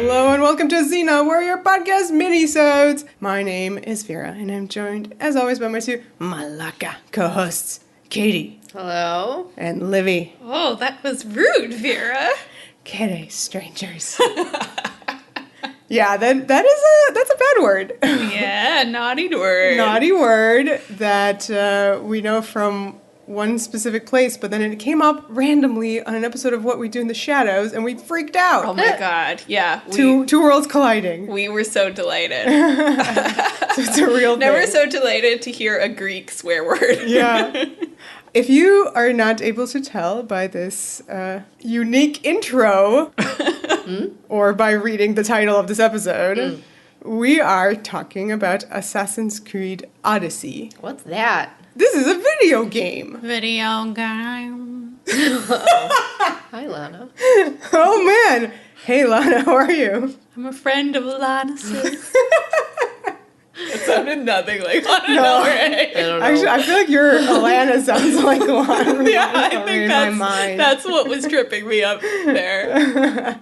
Hello and welcome to Xena, Warrior Podcast Minisodes. My name is Vera, and I'm joined, as always, by my two malaka co-hosts, Katie. Hello. And Livy. Oh, that was rude, Vera. Kere strangers. Yeah, that's a bad word. Yeah, naughty word. Naughty word that we know from one specific place, but then it came up randomly on an episode of What We Do in the Shadows, and we freaked out. Oh my god, yeah. Two worlds colliding. We were so delighted. So it's a real thing. Never so delighted to hear a Greek swear word. Yeah. If you are not able to tell by this unique intro, or by reading the title of this episode, we are talking about Assassin's Creed Odyssey. What's that? This is a video game. Video game. Hi, Lana. Oh, man. Hey, Lana, how are you? I'm a friend of Lana's. It sounded nothing like Lana No. Del Ray. I don't know. Actually, I feel like your Alana sounds like Lana. Yeah, I think my mind. that's what was tripping me up there.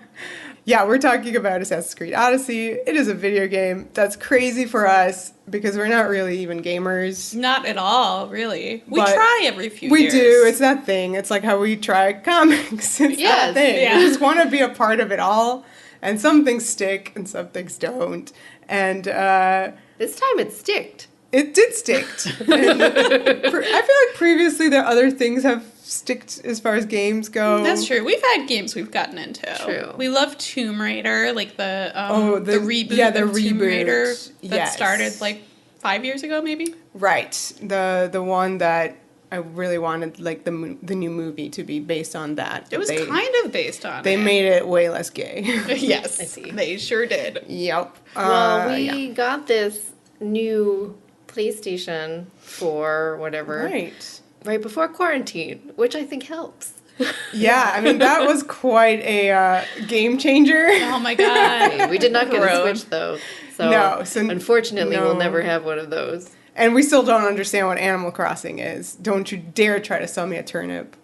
Yeah, we're talking about Assassin's Creed Odyssey. It is a video game that's crazy for us because we're not really even gamers. Not at all, really. We But try every few We years. do. It's that thing. It's like how we try comics. It's that Yes, thing. yeah. We just want to be a part of it all. And some things stick and some things don't. And This time it sticked. it did stick. And I feel like previously there other things have sticked as far as games go. That's true. We've had games we've gotten into. True. We love Tomb Raider, like the the reboot yeah, the of Tomb reboot. Raider that Yes. started like 5 years ago, maybe. Right. The one that I really wanted, like, the new movie to be based on that. It was They- kind of based on They it. made it way less gay. Yes, I see. They sure did. Yep. Well, we yeah. got this new PlayStation for whatever right before quarantine, which I think helps. Yeah, I mean, that was quite a game changer. Oh my god. We did not get a Grown. Switch though, so, No, so unfortunately no. we'll never have one of those. And we still don't understand what Animal Crossing is. Don't you dare try to sell me a turnip.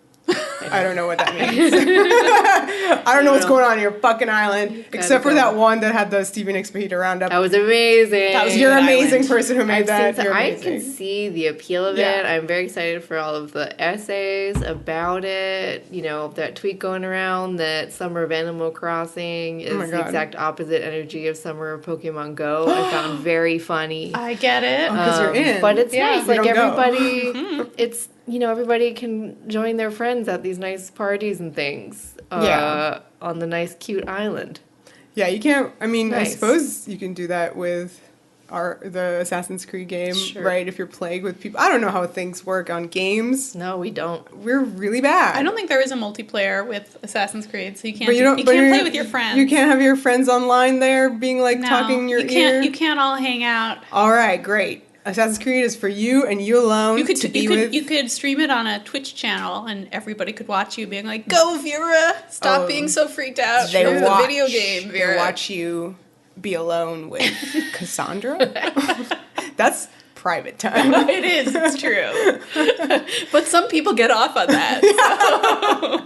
I don't know what that means. I don't know what's going on in your fucking island, except for go. that one that had the Stephen Expedito roundup. That was amazing. That was You're an Good amazing island. person who made I've that. seen You're I amazing. can see the appeal of Yeah. it. I'm very excited for all of the essays about it. You know, that tweet going around that Summer of Animal Crossing is Oh my the God. exact opposite energy of Summer of Pokemon Go. I found very funny. I get it. Because you're in. But it's Yeah. nice. We Like don't go. everybody, it's, you know, everybody can join their friends at these nice parties and things. Yeah. On the nice, cute island. Yeah, you can't. I mean, I Nice. suppose you can do that with the Assassin's Creed game, Sure. right? If you're playing with people. I don't know how things work on games. No, we don't. We're really bad. I don't think there is a multiplayer with Assassin's Creed, so you can't. But you don't. you but can't you're- play with your friends. You can't have your friends online there, being like No, talking in your you can't. ear. You can't all hang out. All right, great. Assassin's Creed is for you and you alone You could to be you could with. you could stream it on a Twitch channel, and everybody could watch you being like, "Go, Vera! Stop Oh. being so freaked out. They It's watch, a video game, They Vera." watch you be alone with Kassandra. That's private time. It is. It's true. But some people get off on that.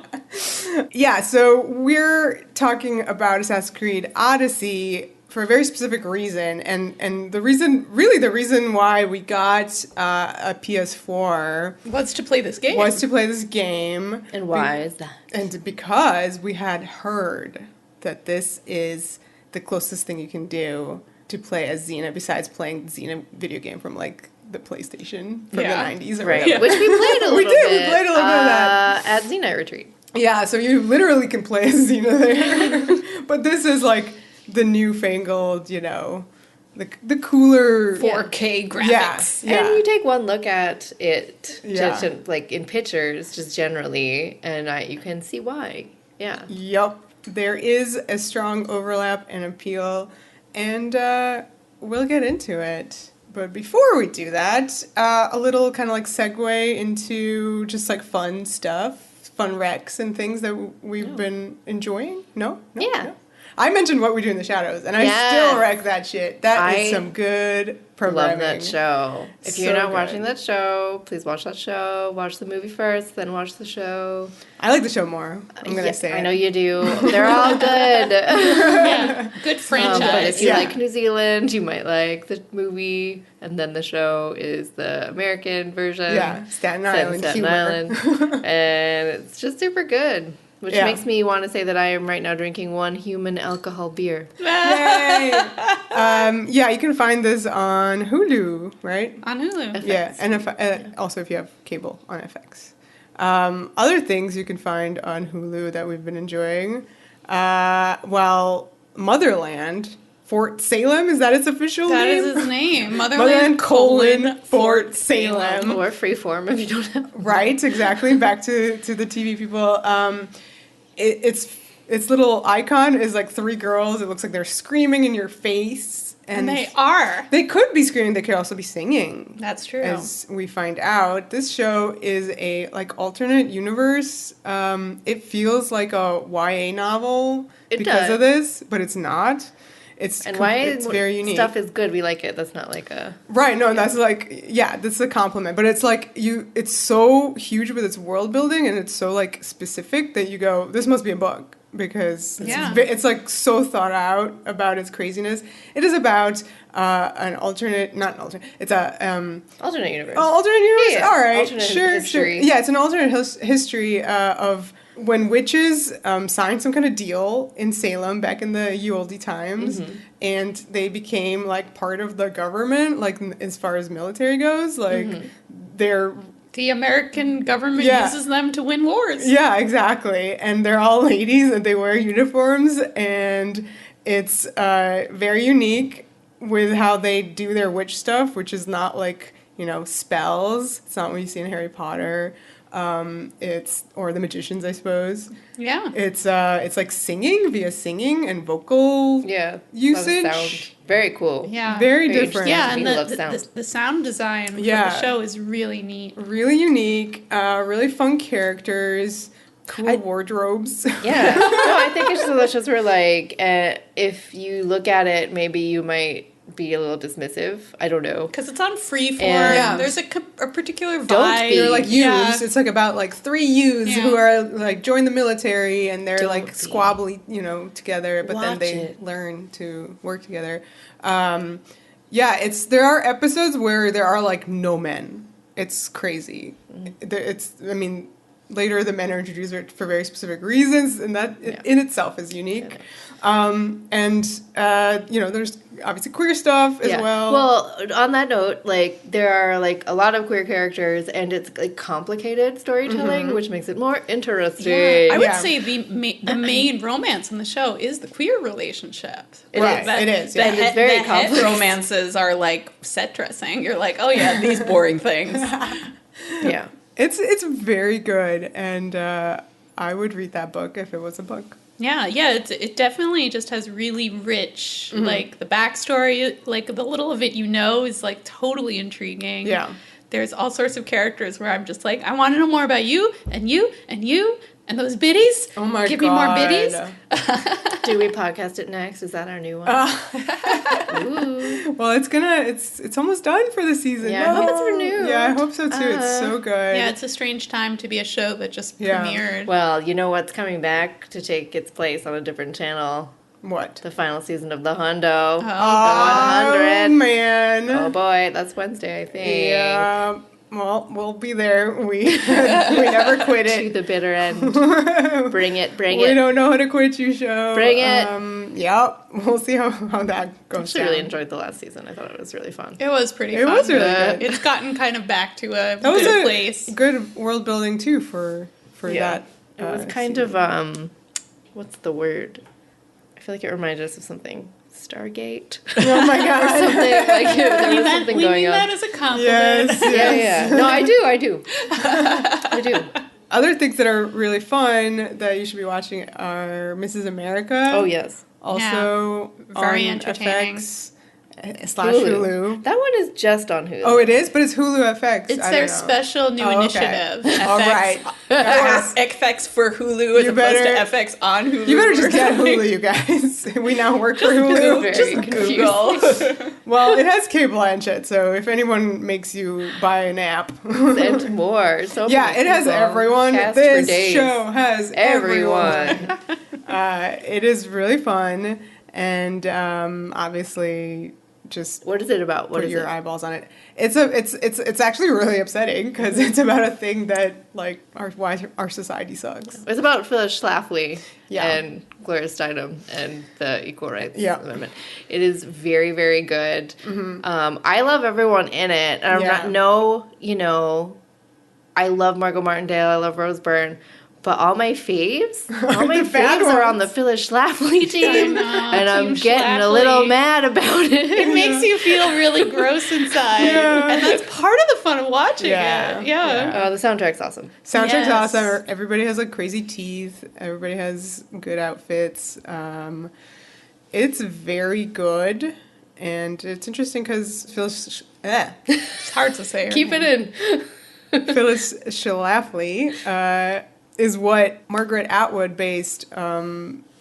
Yeah, so we're talking about Assassin's Creed Odyssey for a very specific reason, and the reason why we got a PS4 What's to play this game? was to play this game. And why is that? And because we had heard that this is the closest thing you can do to play as Xena, besides playing the Xena video game from, like, the PlayStation from Yeah. the 90s or Right. whatever. Which we played a little We did, bit. we played a little bit of that. At Xena Retreat. Yeah, so you literally can play as Xena there. But this is, like, the newfangled, you know, the cooler... 4K graphics. Yeah. And you take one look at it, Yeah. just like in pictures, just generally, and you can see why. Yeah. Yup. There is a strong overlap and appeal, and we'll get into it. But before we do that, a little kind of like segue into just like fun stuff, fun recs and things that we've been enjoying. No? Yeah. I mentioned What We Do in the Shadows, and I still wreck that shit. That is some good programming. Love that show. If you're not watching that show, please watch that show. Watch the movie first, then watch the show. I like the show more. I'm going to say I know you do. They're all good. Good franchise. But if you like New Zealand, you might like the movie, and then the show is the American version. Yeah, Staten Island and it's just super good. Which makes me want to say that I am right now drinking one human alcohol beer. Yay! You can find this on Hulu, right? On Hulu. FX. Yeah, and also if you have cable on FX. Other things you can find on Hulu that we've been enjoying. Motherland, Fort Salem, is that its official name? That is his name. Motherland, Fort Salem. Or Freeform if you don't have. Right, exactly. Back to the TV people. Its little icon is like 3 girls. It looks like they're screaming in your face. And they are. They could be screaming. They could also be singing. That's true. As we find out, this show is a alternate universe. It feels like a YA novel because of this, but it's not. It's very unique. Stuff is good. We like it. That's not like a right. No, that's that's a compliment. But it's like it's so huge with its world building, and it's so like specific that you go, this must be a book because it's like so thought out about its craziness. It is about It's a alternate universe. Oh, alternate universe. Yeah. All right, alternate sure. Yeah, it's an alternate history of when witches signed some kind of deal in Salem back in the ye olde times, and they became like part of the government, like as far as military goes, like they're. The American government uses them to win wars. Yeah, exactly. And they're all ladies and they wear uniforms, and it's very unique with how they do their witch stuff, which is not like, spells. It's not what you see in Harry Potter. Or the magicians, I suppose. Yeah. It's like singing and vocal usage. Sound. Very cool. Yeah. Very different. Yeah, and the sound design for the show is really neat. Really unique, really fun characters, cool wardrobes. Yeah. No, I think it's delicious where like if you look at it, maybe you might be a little dismissive. I don't know. Because it's on Freeform. There's a particular vibe. Don't be. They're like youths. Yeah. It's like about like 3 youths who are like join the military and they're squabbly, together, but then they learn to work together. There are episodes where there are like no men. It's crazy. Later the men are introduced for very specific reasons, and that in itself is unique. There's obviously queer stuff as well. Well, on that note, like there are like a lot of queer characters, and it's like complicated storytelling, which makes it more interesting. Yeah. I would say the main romance in the show is the queer relationship. It is. And it's very complex. Romances are like set dressing. You're like, oh yeah, these boring things. Yeah. It's very good, and I would read that book if it was a book. Yeah, it definitely just has really rich, like, the backstory, like, the little of it is, like, totally intriguing. Yeah. There's all sorts of characters where I'm just like, I want to know more about you, and you, and you, and those biddies. Oh my God. Give me more biddies. Do we podcast it next? Is that our new one? Ooh. Well, it's almost done for the season. Yeah, I hope it's renewed. Yeah, I hope so too. It's so good. Yeah, it's a strange time to be a show that just premiered. Well, you know what's coming back to take its place on a different channel? What? The final season of The Hundo. Oh, the 100. Oh, man. Oh, boy. That's Wednesday, I think. Yeah. Well, we'll be there. We never quit it. To the bitter end. Bring it. We don't know how to quit you, show. Bring it. Yep. We'll see how that goes. I actually really enjoyed the last season. I thought it was really fun. It was pretty fun. It was really good. It's gotten kind of back to a good place. Good world building, too, for that. It was kind of, what's the word? I feel like it reminded us of something. Stargate. Oh my God. Or something like there was something going on. We mean that as a compliment. Yes. Yeah. No, I do. I do. Other things that are really fun that you should be watching are Mrs. America. Oh, yes. Also very on entertaining. FX. Hulu. That one is just on Hulu. Oh, it is? But it's Hulu FX. It's their special new initiative. Okay. All right. FX for Hulu as opposed to FX on Hulu. You better just get Hulu, you guys. We now work for Hulu. Just Google. Well, it has Cate Blanchett, so if anyone makes you buy an app. And more. So yeah, it has everyone. Cast This for days. show has Everyone. It is really fun, and obviously just what is it about? What put is your it? eyeballs on it. It's actually really upsetting because it's about a thing that like why our society sucks. It's about Phyllis Schlafly Yeah. and Gloria Steinem and the Equal Rights Yeah. Amendment. It is very, very good. Mm-hmm. I love everyone in it. And I love Margot Martindale. I love Rose Byrne. But all my faves are on the Phyllis Schlafly team, and I'm getting a little mad about it. It makes you feel really gross inside, and that's part of the fun of watching it. Yeah. Oh, the soundtrack's awesome. Soundtrack's awesome. Everybody has like crazy teeth. Everybody has good outfits. It's very good, and it's interesting because Phyllis. It's hard to say. Keep it in. Phyllis Schlafly is what Margaret Atwood based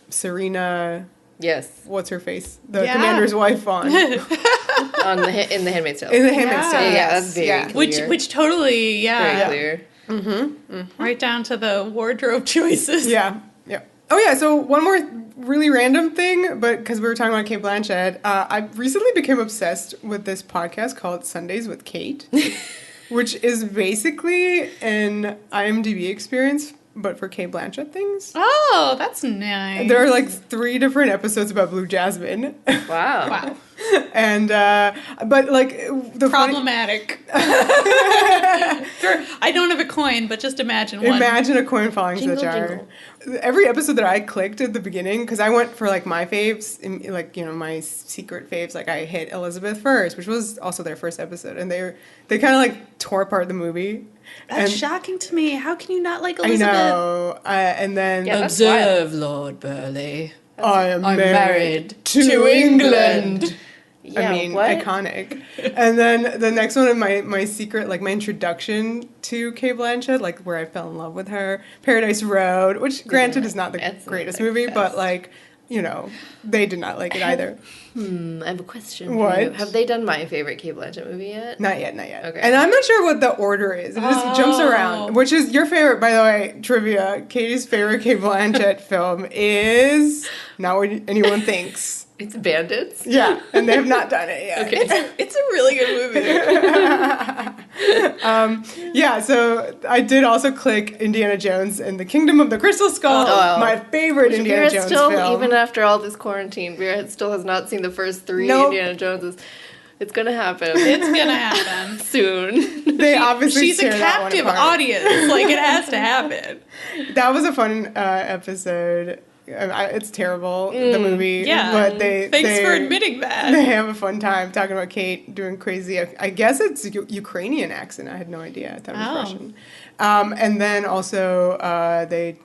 Serena. Yes. What's her face? The commander's wife on. In The Handmaid's Tale. In The Handmaid's Tale. Yeah, that's very clear. Which totally, Very clear. Mm-hmm. Right down to the wardrobe choices. Yeah. Oh yeah, so one more really random thing, but because we were talking about Cate Blanchett, I recently became obsessed with this podcast called Sundays with Kate, which is basically an IMDb experience, but for Cate Blanchett things. Oh, that's nice. There are like 3 different episodes about Blue Jasmine. Wow. And, but like, the problematic. I don't have a coin, but just imagine one. Imagine a coin falling to the jar. Jingle. Every episode that I clicked at the beginning, because I went for like my faves, like, you know, my secret faves, like I hit Elizabeth first, which was also their first episode, and they kind of like tore apart the movie. That's shocking to me. How can you not like Elizabeth? I know. And then Observe, Lord Burleigh. I am married to England. Yeah, I mean, what? iconic. And then the next one, my secret, like my introduction to Cate Blanchett, like where I fell in love with her, Paradise Road, which granted is not the greatest movie, but like, you know, they did not like it either. I have a question. What? For you. Have they done my favorite Cate Blanchett movie yet? Not yet. Okay. And I'm not sure what the order is. It just jumps around. Which is your favorite, by the way, trivia. Katie's favorite Cate Blanchett film is not what anyone thinks. It's Bandits. Yeah, and they have not done it yet. Okay. It's a really good movie. Yeah, so I did also click Indiana Jones and the Kingdom of the Crystal Skull, my favorite Indiana Vera Jones still, film. even after all this quarantine, Vera still has not seen the first 3 Indiana Joneses. It's gonna happen. It's gonna happen soon. They obviously she's a captive audience. Like, it has to happen. That was a fun episode. It's terrible, the movie. Yeah. But Thanks for admitting that. They have a fun time talking about Kate doing crazy. I guess it's Ukrainian accent. I had no idea. I thought it was Russian. And then also they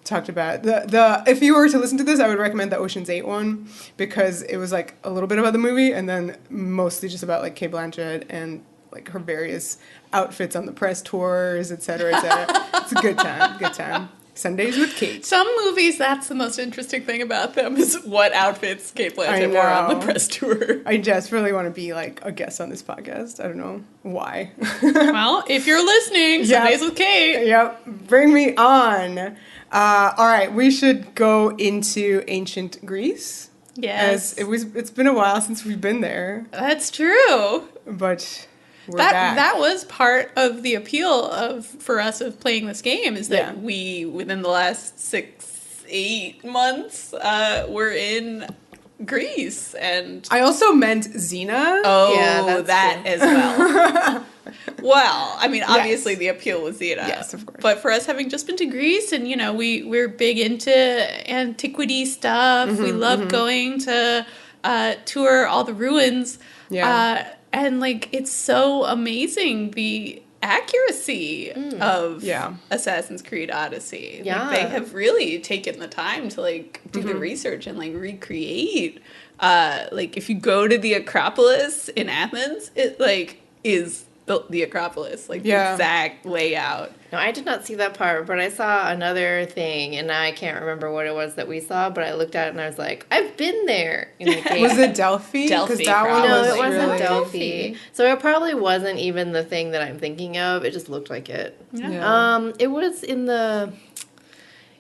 talked about the. If you were to listen to this, I would recommend the Ocean's 8 one because it was like a little bit about the movie and then mostly just about like Cate Blanchett and like her various outfits on the press tours, et cetera, et cetera. It's a good time. Good time. Sundays with Kate. Some movies, that's the most interesting thing about them is what outfits Cate Blanchett wore on the press tour. I just really want to be like a guest on this podcast. I don't know why. Well, if you're listening, Sundays with Kate. Yep, bring me on. All right, we should go into ancient Greece. Yes. It's been a while since we've been there. That's true. But we're back. That was part of the appeal for us of playing this game is that we, within the last 6-8 months, were in Greece. And I also meant Xena. Oh, yeah, that as well. Well, I mean, obviously the appeal was Xena. Yes, of course. But for us having just been to Greece and, you know, we're big into antiquity stuff. We love going to tour all the ruins. Yeah. And, like, it's so amazing, the accuracy of Assassin's Creed Odyssey. Yeah. Like, they have really taken the time to, like, do the research and, like, recreate like if you go to the Acropolis in Athens, it like is the Acropolis, like the exact layout. No, I did not see that part, but I saw another thing, and I can't remember what it was that we saw, but I looked at it and I was like, I've been there in the game. Was it Delphi? Delphi, that one No, was it wasn't really... Delphi. So it probably wasn't even the thing that I'm thinking of. It just looked like it. Yeah. It was in the,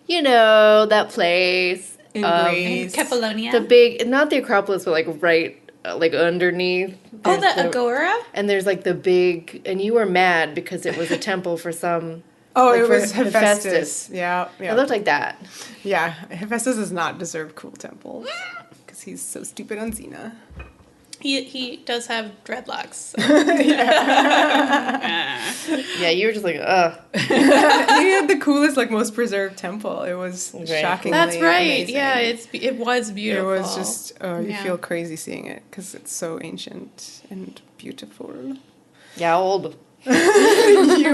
that place. In Greece. Kefalonia. The big, not the Acropolis, but like right, like underneath. Oh, the Agora? And there's like the big, and you were mad because it was a temple for some. Oh, like it for was Hephaestus. Yeah. It looked like that. Yeah, Hephaestus does not deserve cool temples because he's so stupid on Xena. He does have dreadlocks. Yeah, you were just like, ugh. He had the coolest, like most preserved temple. It was shockingly That's right. amazing. Yeah, it was beautiful. It was just you feel crazy seeing it because it's so ancient and beautiful. Yeah, old. You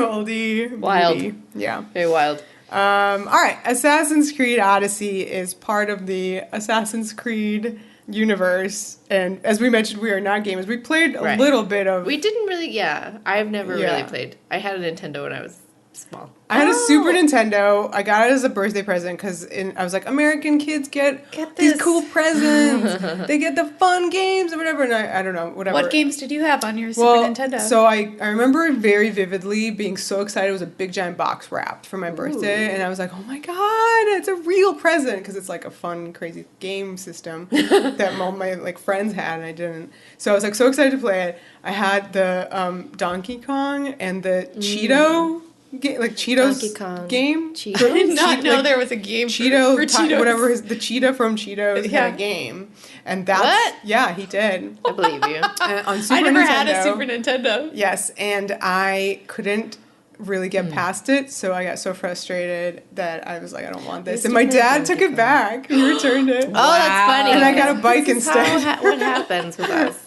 oldie. Wild. Beauty. Yeah. Very wild. All right. Assassin's Creed Odyssey is part of the Assassin's Creed universe, and as we mentioned, we are not gamers. We played a little bit of... We didn't really, I've never really played. I had a Nintendo when I was small. I had a Super Nintendo. I got it as a birthday present because I was like, American kids get these cool presents. They get the fun games or whatever. And I don't know, whatever. What games did you have on your Super Nintendo? So I remember very vividly being so excited. It was a big giant box wrapped for my birthday. And I was like, oh my God, it's a real present. Because it's like a fun, crazy game system that all my like friends had and I didn't. So I was like so excited to play it. I had the Donkey Kong and the Cheeto... like Cheetos game. I did not know there was a game for Cheetos. Whatever the cheetah from Cheetos had a game, and that's he did. I believe you. On Super I never Nintendo, had a Super Nintendo. Yes, and I couldn't really get past it, so I got so frustrated that I was like, I don't want this. And my dad took it back. He returned it. Oh, that's funny. And I got a bike instead. What happens with us?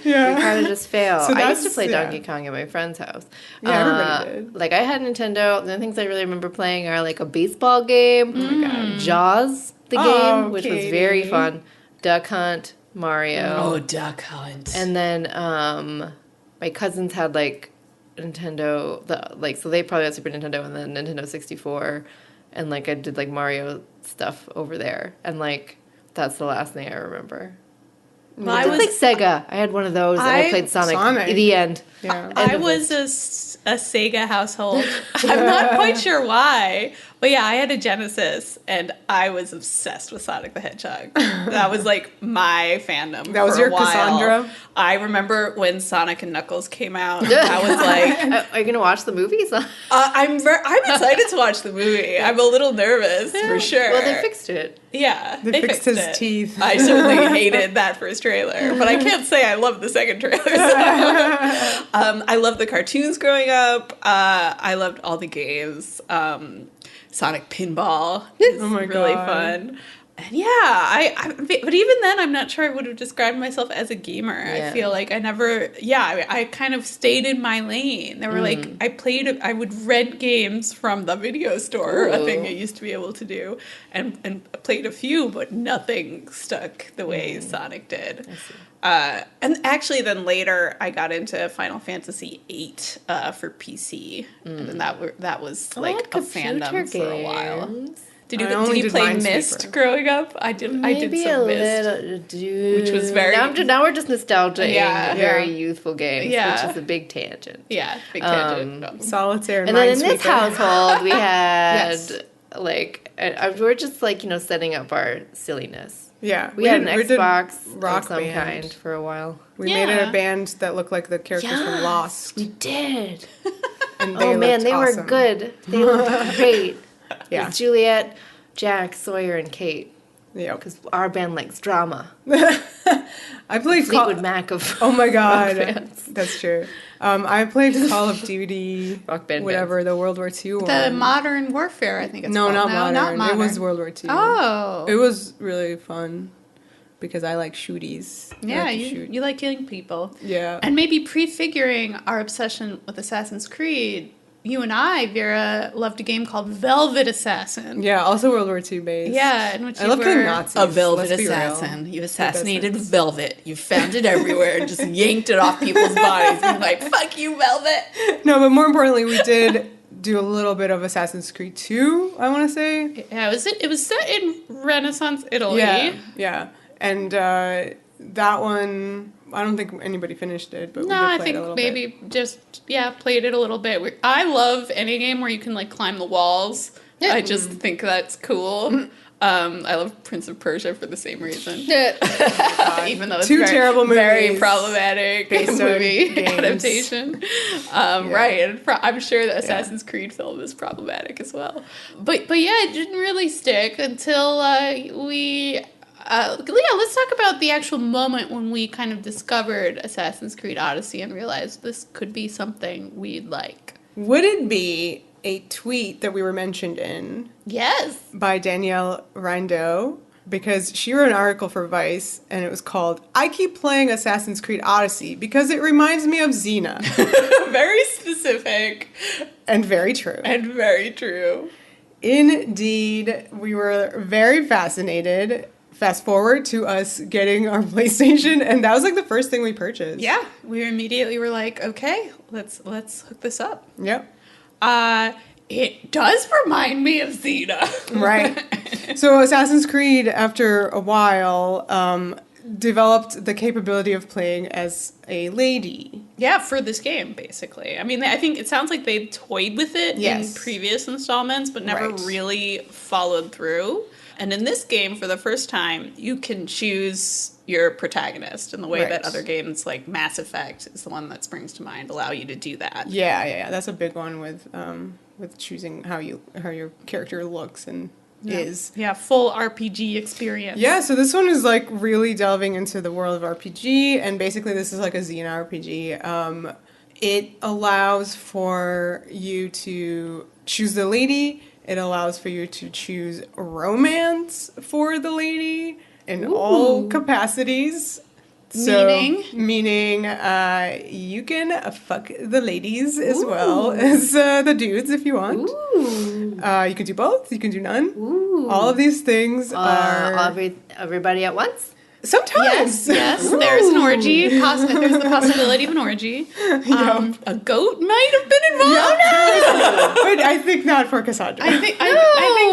Yeah. We kind of just fail. So I used to play Donkey Kong at my friend's house. Yeah, everybody did. Like, I had Nintendo. The things I really remember playing are, like, a baseball game. Oh, my God. Jaws, the game, which was very fun. Duck Hunt, Mario. Oh, Duck Hunt. And then my cousins had, like, Nintendo. So they probably had Super Nintendo and then Nintendo 64. And, like, I did, like, Mario stuff over there. And, like, that's the last thing I remember. Well, I was like Sega. I had one of those, and I played Sonic. At the end. Yeah. I was a Sega household. I'm not quite sure why, but yeah, I had a Genesis, and I was obsessed with Sonic the Hedgehog. That was like my fandom. That was for your a while. Kassandra? I remember when Sonic and Knuckles came out. I was like, "Are you gonna watch the movies?" I'm excited to watch the movie. I'm a little nervous for sure. Well, they fixed it. Yeah, they fixed his teeth. I certainly hated that first trailer, but I can't say I loved the second trailer. So. I loved the cartoons growing up. I loved all the games. Sonic Pinball is really fun. And yeah, but even then, I'm not sure I would have described myself as a gamer. Yeah. I feel like I never, I kind of stayed in my lane. There were like, I would rent games from the video store, a thing I used to be able to do, and played a few, but nothing stuck the way Sonic did. And actually, then later, I got into Final Fantasy VIII for PC, and then that was like a fandom for a while. Did you play Myst growing up? I did some Myst, which was very. Now we're just nostalgia. Very youthful games, which is a big tangent. Yeah, big tangent. Solitaire, and then in this household we had we're just like setting up our silliness. Yeah, we had an Xbox rock of some kind for a while. We made a band that looked like the characters from Lost. We did. And they were good. They looked great. Yeah, Juliet, Jack, Sawyer, and Kate. Yeah, because our band likes drama. I played Fleetwood Mac of. Oh my God, that's true. I played Call of Duty, Rock Band, the World War II one. The Modern Warfare, I think it's called. Not modern. It was World War II. Oh, it was really fun because I like shooties. Yeah, you like killing people. Yeah, and maybe prefiguring our obsession with Assassin's Creed. you and I, Vera, loved a game called Velvet Assassin. Yeah, also World War II based. Yeah, in which I you love were killing Nazis. A velvet let's be real. assassin. You assassinated velvet. You found it everywhere and just yanked it off people's bodies. And like, fuck you, velvet. No, but more importantly, we did do a little bit of Assassin's Creed 2, I want to say. Yeah, it was set in Renaissance Italy. Yeah. And that one, I don't think anybody finished it, but we No, did I play think it a little maybe bit. just, played it a little bit. I love any game where you can, like, climb the walls. Yeah. I just think that's cool. I love Prince of Persia for the same reason. Even though it's Two terrible very movies problematic based on movie games. adaptation. Right, and I'm sure the Assassin's Creed film is problematic as well. But yeah, it didn't really stick until we... let's talk about the actual moment when we kind of discovered Assassin's Creed Odyssey and realized this could be something we'd like. Would it be a tweet that we were mentioned in Yes. by Danielle Rindeau? Because she wrote an article for Vice, and it was called, I keep playing Assassin's Creed Odyssey because it reminds me of Xena. Very specific. And very true. And very true. Indeed, we were very fascinated. Fast forward to us getting our PlayStation, and that was like the first thing we purchased. Yeah, we immediately were like, okay, let's hook this up. Yep. It does remind me of Xena. Right. So Assassin's Creed, after a while, developed the capability of playing as a lady. Yeah, for this game, basically. I mean, I think it sounds like they toyed with it in previous installments, but never really followed through. And in this game, for the first time, you can choose your protagonist in the way that other games like Mass Effect is the one that springs to mind, allow you to do that. Yeah. That's a big one with choosing how your character looks and is. Yeah, full RPG experience. Yeah, so this one is like really delving into the world of RPG, and basically this is like a Xena RPG. It allows for you to choose the lady. It allows for you to choose romance for the lady in all capacities. So, meaning you can fuck the ladies as well as the dudes if you want. You can do both. You can do none. All of these things are... everybody at once? Sometimes. Yes. There's an orgy. There's the possibility of an orgy. A goat might have been involved. No. But I think not for Kassandra. I think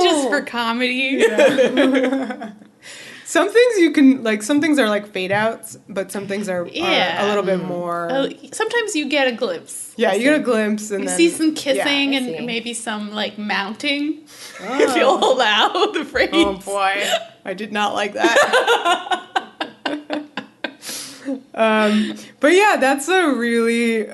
just for comedy. Yeah. Some things you can, like, some things are like fade outs, but some things are a little bit more... Sometimes you get a glimpse. Yeah, you get a glimpse and you then... see some kissing and maybe some, like, mounting, if you'll allow the phrase. Oh, boy. I did not like that. But yeah, that's a really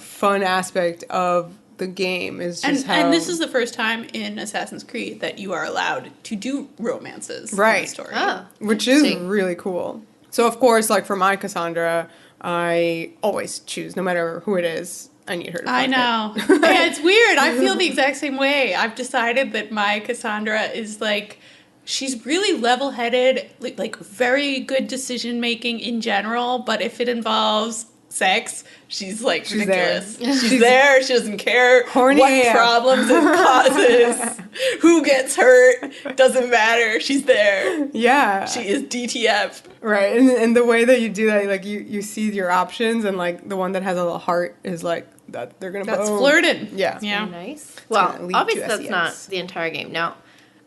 fun aspect of the game is just and this is the first time in Assassin's Creed that you are allowed to do romances in the story. Which is really cool. So of course, like for my Kassandra, I always choose, no matter who it is, I need her to fuck I know. Yeah, it's weird. I feel the exact same way. I've decided that my Kassandra is like, she's really level-headed, like very good decision-making in general, but if it involves sex, she's like ridiculous. She's there. She doesn't care what problems it causes, who gets hurt, doesn't matter. She's there. Yeah. She is DTF. Right. And the way that you do that, like you see your options, and like the one that has a little heart is like that they're gonna That's flirted. Yeah. Yeah. Nice. Well, obviously that's SEX. not the entire game. Now,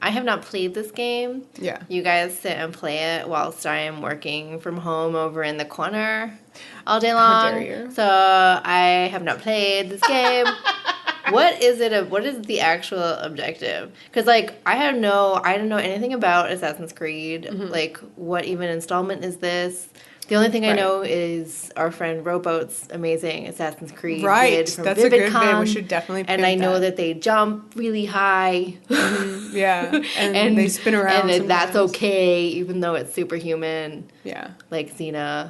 I have not played this game. Yeah. You guys sit and play it whilst I am working from home over in the corner all day long. How dare you. So I have not played this game. What is it? What is the actual objective? Because like I don't know anything about Assassin's Creed. Mm-hmm. Like what even installment is this? The only thing I know is our friend Rowboat's amazing Assassin's Creed vid from That's a good VidCon, vid. We should definitely pick and I know that they jump really high. Yeah. And they spin around. And that's okay, even though it's superhuman. Yeah. Like Xena.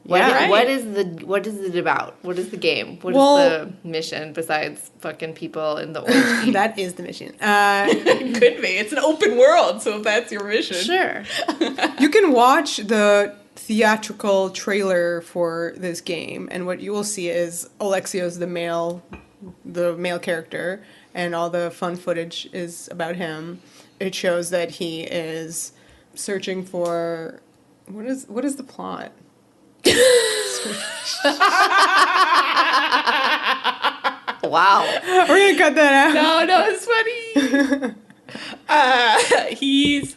What is it about? What is the game? What is the mission besides fucking people in the orange? That is the mission. It could be. It's an open world, so if that's your mission. Sure. You can watch the theatrical trailer for this game, and what you will see is Alexios, the male the male character, and all the fun footage is about him. It shows that he is searching for what is the plot? Wow. We're gonna cut that out. No, it's funny. He's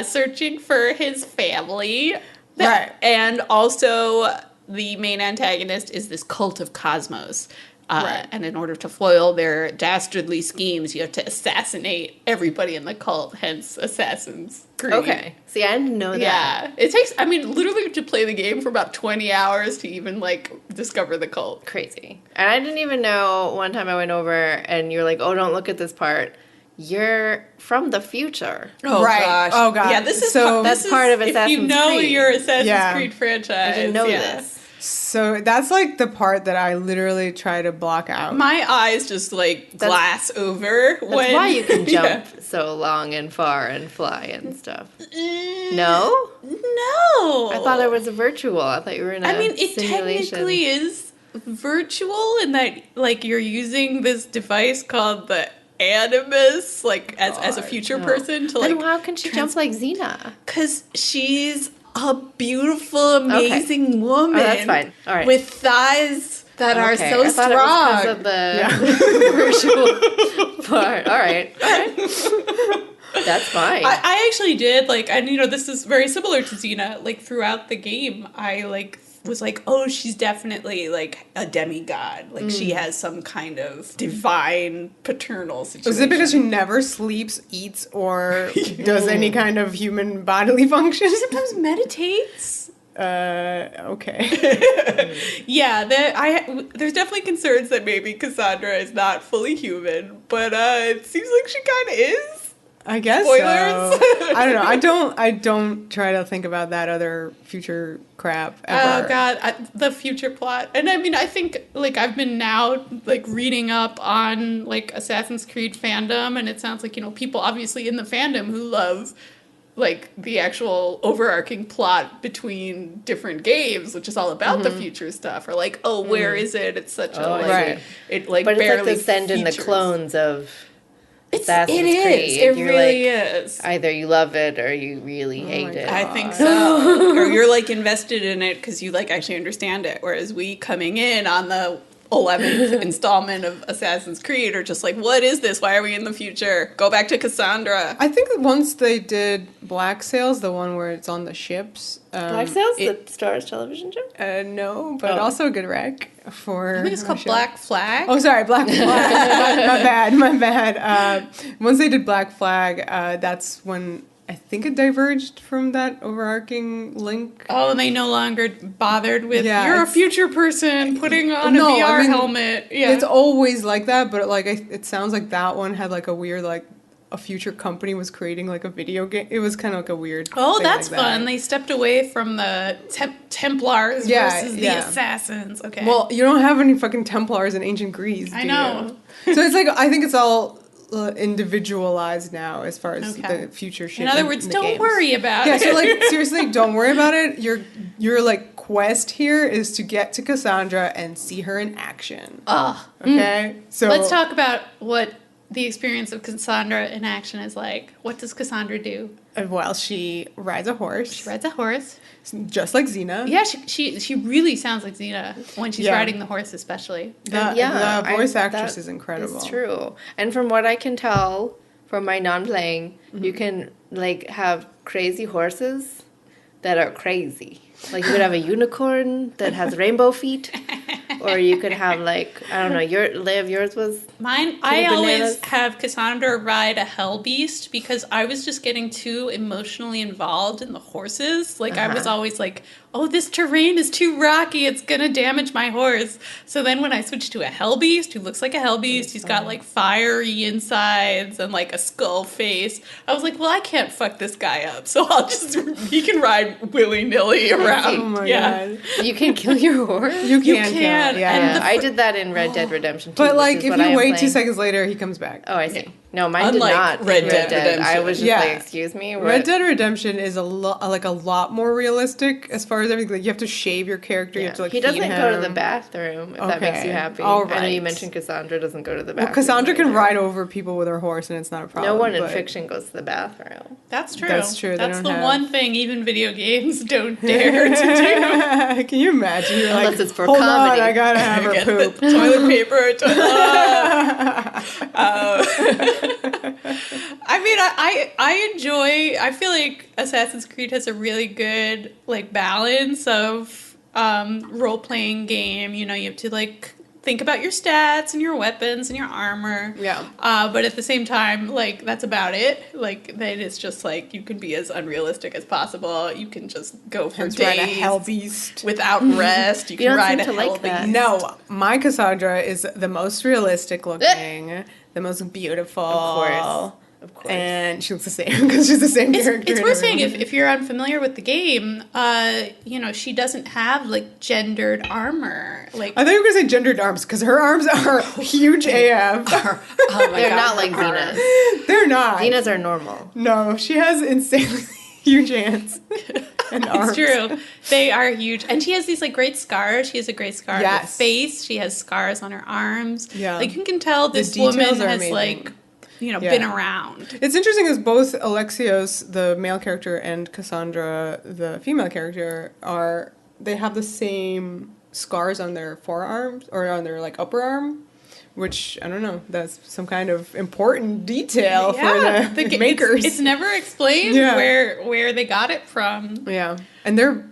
searching for his family. Right. And also, the main antagonist is this cult of Cosmos. Right. And in order to foil their dastardly schemes, you have to assassinate everybody in the cult, hence Assassin's Creed. Okay. See, I didn't know that. Yeah. It takes, I mean, literally to play the game for about 20 hours to even, like, discover the cult. Crazy. And I didn't even know, one time I went over and you're like, oh, don't look at this part. You're from the future. Oh, Right. gosh. Oh, God. Yeah, this is So- That's part of Assassin's If you know Creed. your Assassin's Yeah. Creed franchise. I didn't know yeah. this. So that's like the part that I literally try to block out. My eyes just like glass over. That's when, why you can Yeah. jump so long and far and fly and stuff. No? No. I thought it was virtual. I thought you were in a I mean, it simulation. technically is virtual in that, like, you're using this device called the Animus, like, as a future No. person to, Then like, how can she jump like Xena? because she's a beautiful, amazing woman. Oh, that's fine. All right. With thighs that are Okay, so I thought strong. it was because of the virtual part. All right. That's fine. I actually did, like, and, you know, this is very similar to Xena. Like, throughout the game, I, like, was like, oh, she's definitely, like, a demigod. Like, she has some kind of divine paternal situation. Is it because she never sleeps, eats, or does any kind of human bodily function? sometimes meditates? Okay. Yeah, there's definitely concerns that maybe Kassandra is not fully human, but it seems like she kind of is. I guess Spoilers. so. I don't know. I don't try to think about that other future crap ever. Oh god, the future plot. And I mean, I think, like, I've been now, like, reading up on, like, Assassin's Creed fandom, and it sounds like, you know, people obviously in the fandom who love, like, the actual overarching plot between different games, which is all about the future stuff, or like, oh, where is it? It's such a, like, right. it, like, but it's like barely the send in the features. clones of It Assassin's is. Creed. It You're really like, is. either you love it or you really hate my it. God. I think so. Or you're, like, invested in it because you, like, actually understand it. Whereas we coming in on the 11th installment of Assassin's Creed are just like, what is this? Why are we in the future? Go back to Kassandra. I think that once they did Black Sails, the one where it's on the ships. Black Sails, the Star Wars television show? No, but Oh. also a good rec for. I think it's my called show. Black Flag. Oh, sorry, Black Flag. my bad. Once they did Black Flag, that's when I think it diverged from that overarching link. Oh, and they no longer bothered with, Yeah, you're a it's- future person putting on No, a VR I mean, helmet. Yeah. It's always like that, but like it sounds like that one had like a weird like a future company was creating like a video game. It was kind of like a weird. Oh, thing that's like that. fun. They stepped away from the Templars Yeah, versus the yeah. Assassins. Okay. Well, you don't have any fucking Templars in ancient Greece. I do know. you? So it's like I think it's all individualized now as far as Okay. the future shit. in other words, the don't games. worry about Yeah, it. so like seriously, don't worry about it. Your like quest here is to get to Kassandra and see her in action. Okay, so Let's talk about what the experience of Kassandra in action is like. What does Kassandra do? Well, she rides a horse, She rides a horse. just like Xena. Yeah, she really sounds like Xena when she's Yeah. riding the horse, especially. The voice actress that is incredible. It's true. And from what I can tell from my non-playing, you can like have crazy horses that are crazy. Like you could have a unicorn that has rainbow feet, or you could have like I don't know. Yours was Mine, I bananas. always have Cassandra ride a hell beast because I was just getting too emotionally involved in the horses. Like I was always like, oh, this terrain is too rocky. It's going to damage my horse. So then when I switched to a hell beast who looks like a hell beast, he's got like fiery insides and like a skull face. I was like, well, I can't fuck this guy up. So he can ride willy-nilly around. Oh my god. you can kill your horse. You can can, kill it, yeah. and Yeah, I did that in Red Dead Redemption 2. But which like is if what you I am wait playing. 2 seconds later, he comes back. Oh, I see. Yeah. No, mine Unlike did not. Red Dead Redemption. I was just Yeah. like, excuse me? What? Red Dead Redemption is a lot more realistic as far as everything. Like, you have to shave your character. You have to like he feed doesn't go to the him. bathroom, if that makes you Okay. happy. All I know you right. mentioned Kassandra doesn't go to the Well, bathroom. Cassandra can either. ride over people with her horse, and it's not a problem. No one in but- fiction goes to the bathroom. That's true. That's true, they That's don't the have- one thing even video games don't dare to do. Can you imagine? You're Unless like, it's for hold comedy." on, I gotta have her Get poop. the toilet paper. I mean, I enjoy. I feel like Assassin's Creed has a really good like balance of role playing game. You know, you have to like think about your stats and your weapons and your armor. Yeah. But at the same time, like that's about it. Like then it's just like you can be as unrealistic as possible. You can just go for Let's ride a days hell beast. without rest. You can don't ride seem a to like hell that. beast. No, my Cassandra is the most realistic looking, the most beautiful. Of course. And she looks the same because she's the same character. It's in worth every saying movie. if you're unfamiliar with the game, you know, she doesn't have like gendered armor. Like I thought you were going to say gendered arms because her arms are huge AF. oh my They're God, not like her arm. Xena's. They're not. Xena's are normal. No, she has insanely huge hands and arms. It's true. They are huge. And she has these like great scars. She has a great scar on her Yes. face. She has scars on her arms. Yeah. Like you can tell this details woman are has amazing. like, you know, Yeah. been around. It's interesting as both Alexios, the male character, and Cassandra, the female character, they have the same scars on their forearms or on their like upper arm, which I don't know. That's some kind of important detail for the makers. It's never explained Yeah. where they got it from. Yeah, and they're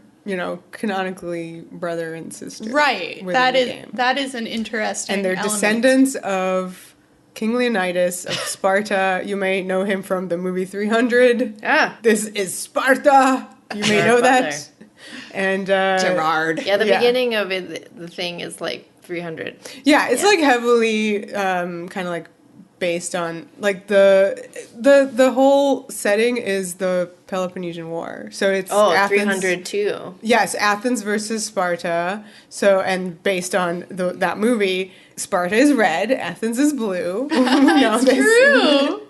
canonically brother and sister. Right. within the game. That is an interesting And they're element. descendants of King Leonidas of Sparta. You may know him from the movie 300. Ah. This is Sparta. You may know that. And Gerard. Yeah, the Yeah. beginning of it, the thing is like 300. yeah, it's like heavily kind of like based on like the whole setting is the Peloponnesian War. So it's Athens, 300 too. Yes, Athens versus Sparta. So and based on that movie, Sparta is red, Athens is blue. It's true.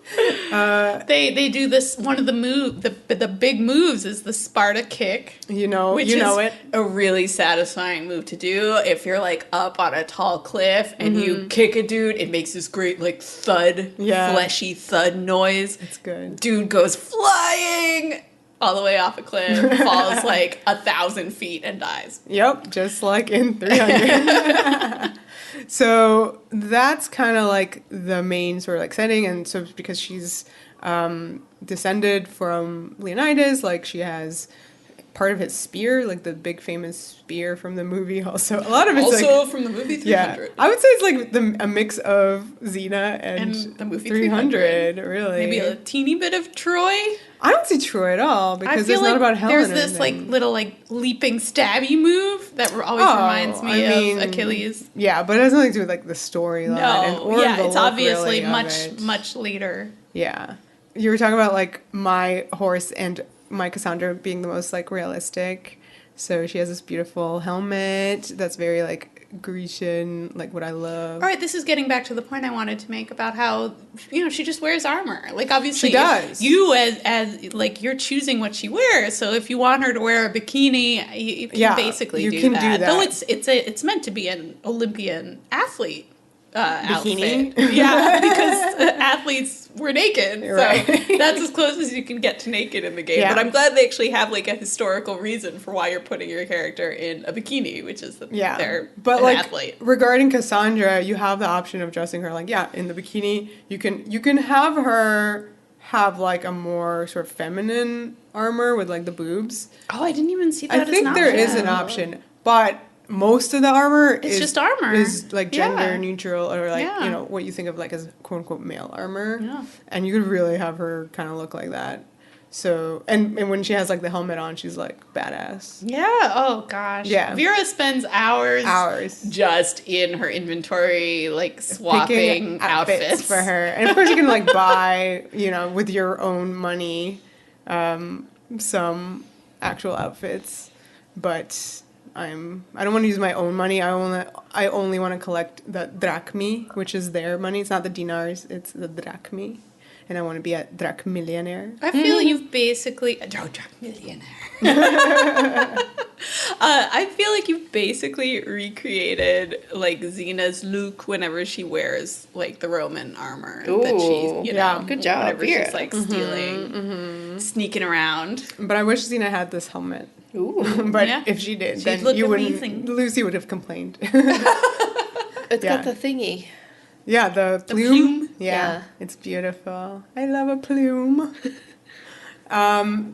They do this. One of the big moves is the Sparta kick, You know which it. is a really satisfying move to do. If you're like up on a tall cliff and you kick a dude, it makes this great like thud, Yeah. fleshy thud noise. It's good. Dude goes flying all the way off a cliff, falls like 1,000 feet and dies. Yep, just like in 300. So that's kind of like the main sort of like setting, and so because she's descended from Leonidas, like she has part of his spear, like the big famous spear from the movie. Also, a lot of it's Also like, from the movie 300. yeah, I would say it's like a mix of Xena and the movie 300. Really, Maybe a teeny bit of Troy. I don't see Troy at all because I feel it's like not about Helen. there's or this like anything. little like leaping stabby move that always Oh, reminds me I mean, of Achilles. Yeah, but it has nothing to do with like the storyline. No, yeah, the it's look, obviously really, of much it. much later. Yeah. You were talking about like my horse and my Cassandra being the most like realistic. So she has this beautiful helmet that's very like Grecian, like what I love. All right, this is getting back to the point I wanted to make about how she just wears armor. Like obviously, She does. You as like you're choosing what she wears. So if you want her to wear a bikini, you can Yeah, basically you do can do that. that. Though it's meant to be an Olympian athlete. Bikini? Outfit. Yeah, because athletes were naked, Right. so that's as close as you can get to naked in the game. Yeah. But I'm glad they actually have like a historical reason for why you're putting your character in a bikini, which is that they're but an like athlete. regarding Cassandra, you have the option of dressing her like in the bikini. You can have her have like a more sort of feminine armor with like the boobs. Oh, I didn't even see that. I as think an there option. is an option, but most of the armor It's just armor. is like gender Yeah. neutral or like Yeah. what you think of like as quote unquote male armor. Yeah. And you could really have her kind of look like that. So and when she has like the helmet on, she's like badass. Yeah. Oh gosh. Yeah. Vera spends hours just in her inventory, like swapping Picking outfits for her. And of course you can like buy, with your own money, some actual outfits. But I don't want to use my own money. I only want to collect the drachmi, which is their money. It's not the dinars, it's the drachmi. And I want to be a drachmillionaire. I feel you've basically drachmillionaire. I feel like you've basically recreated like Xena's look whenever she wears like the Roman armor that she's, good job. Whenever Vera. she's like stealing, sneaking around. But I wish Xena had this helmet. Ooh. But Yeah. if she did, She'd then look you amazing. wouldn't. Lucy would have complained. It's Yeah. got the thingy. Yeah, the plume. plume? Yeah, Yeah. it's beautiful. I love a plume.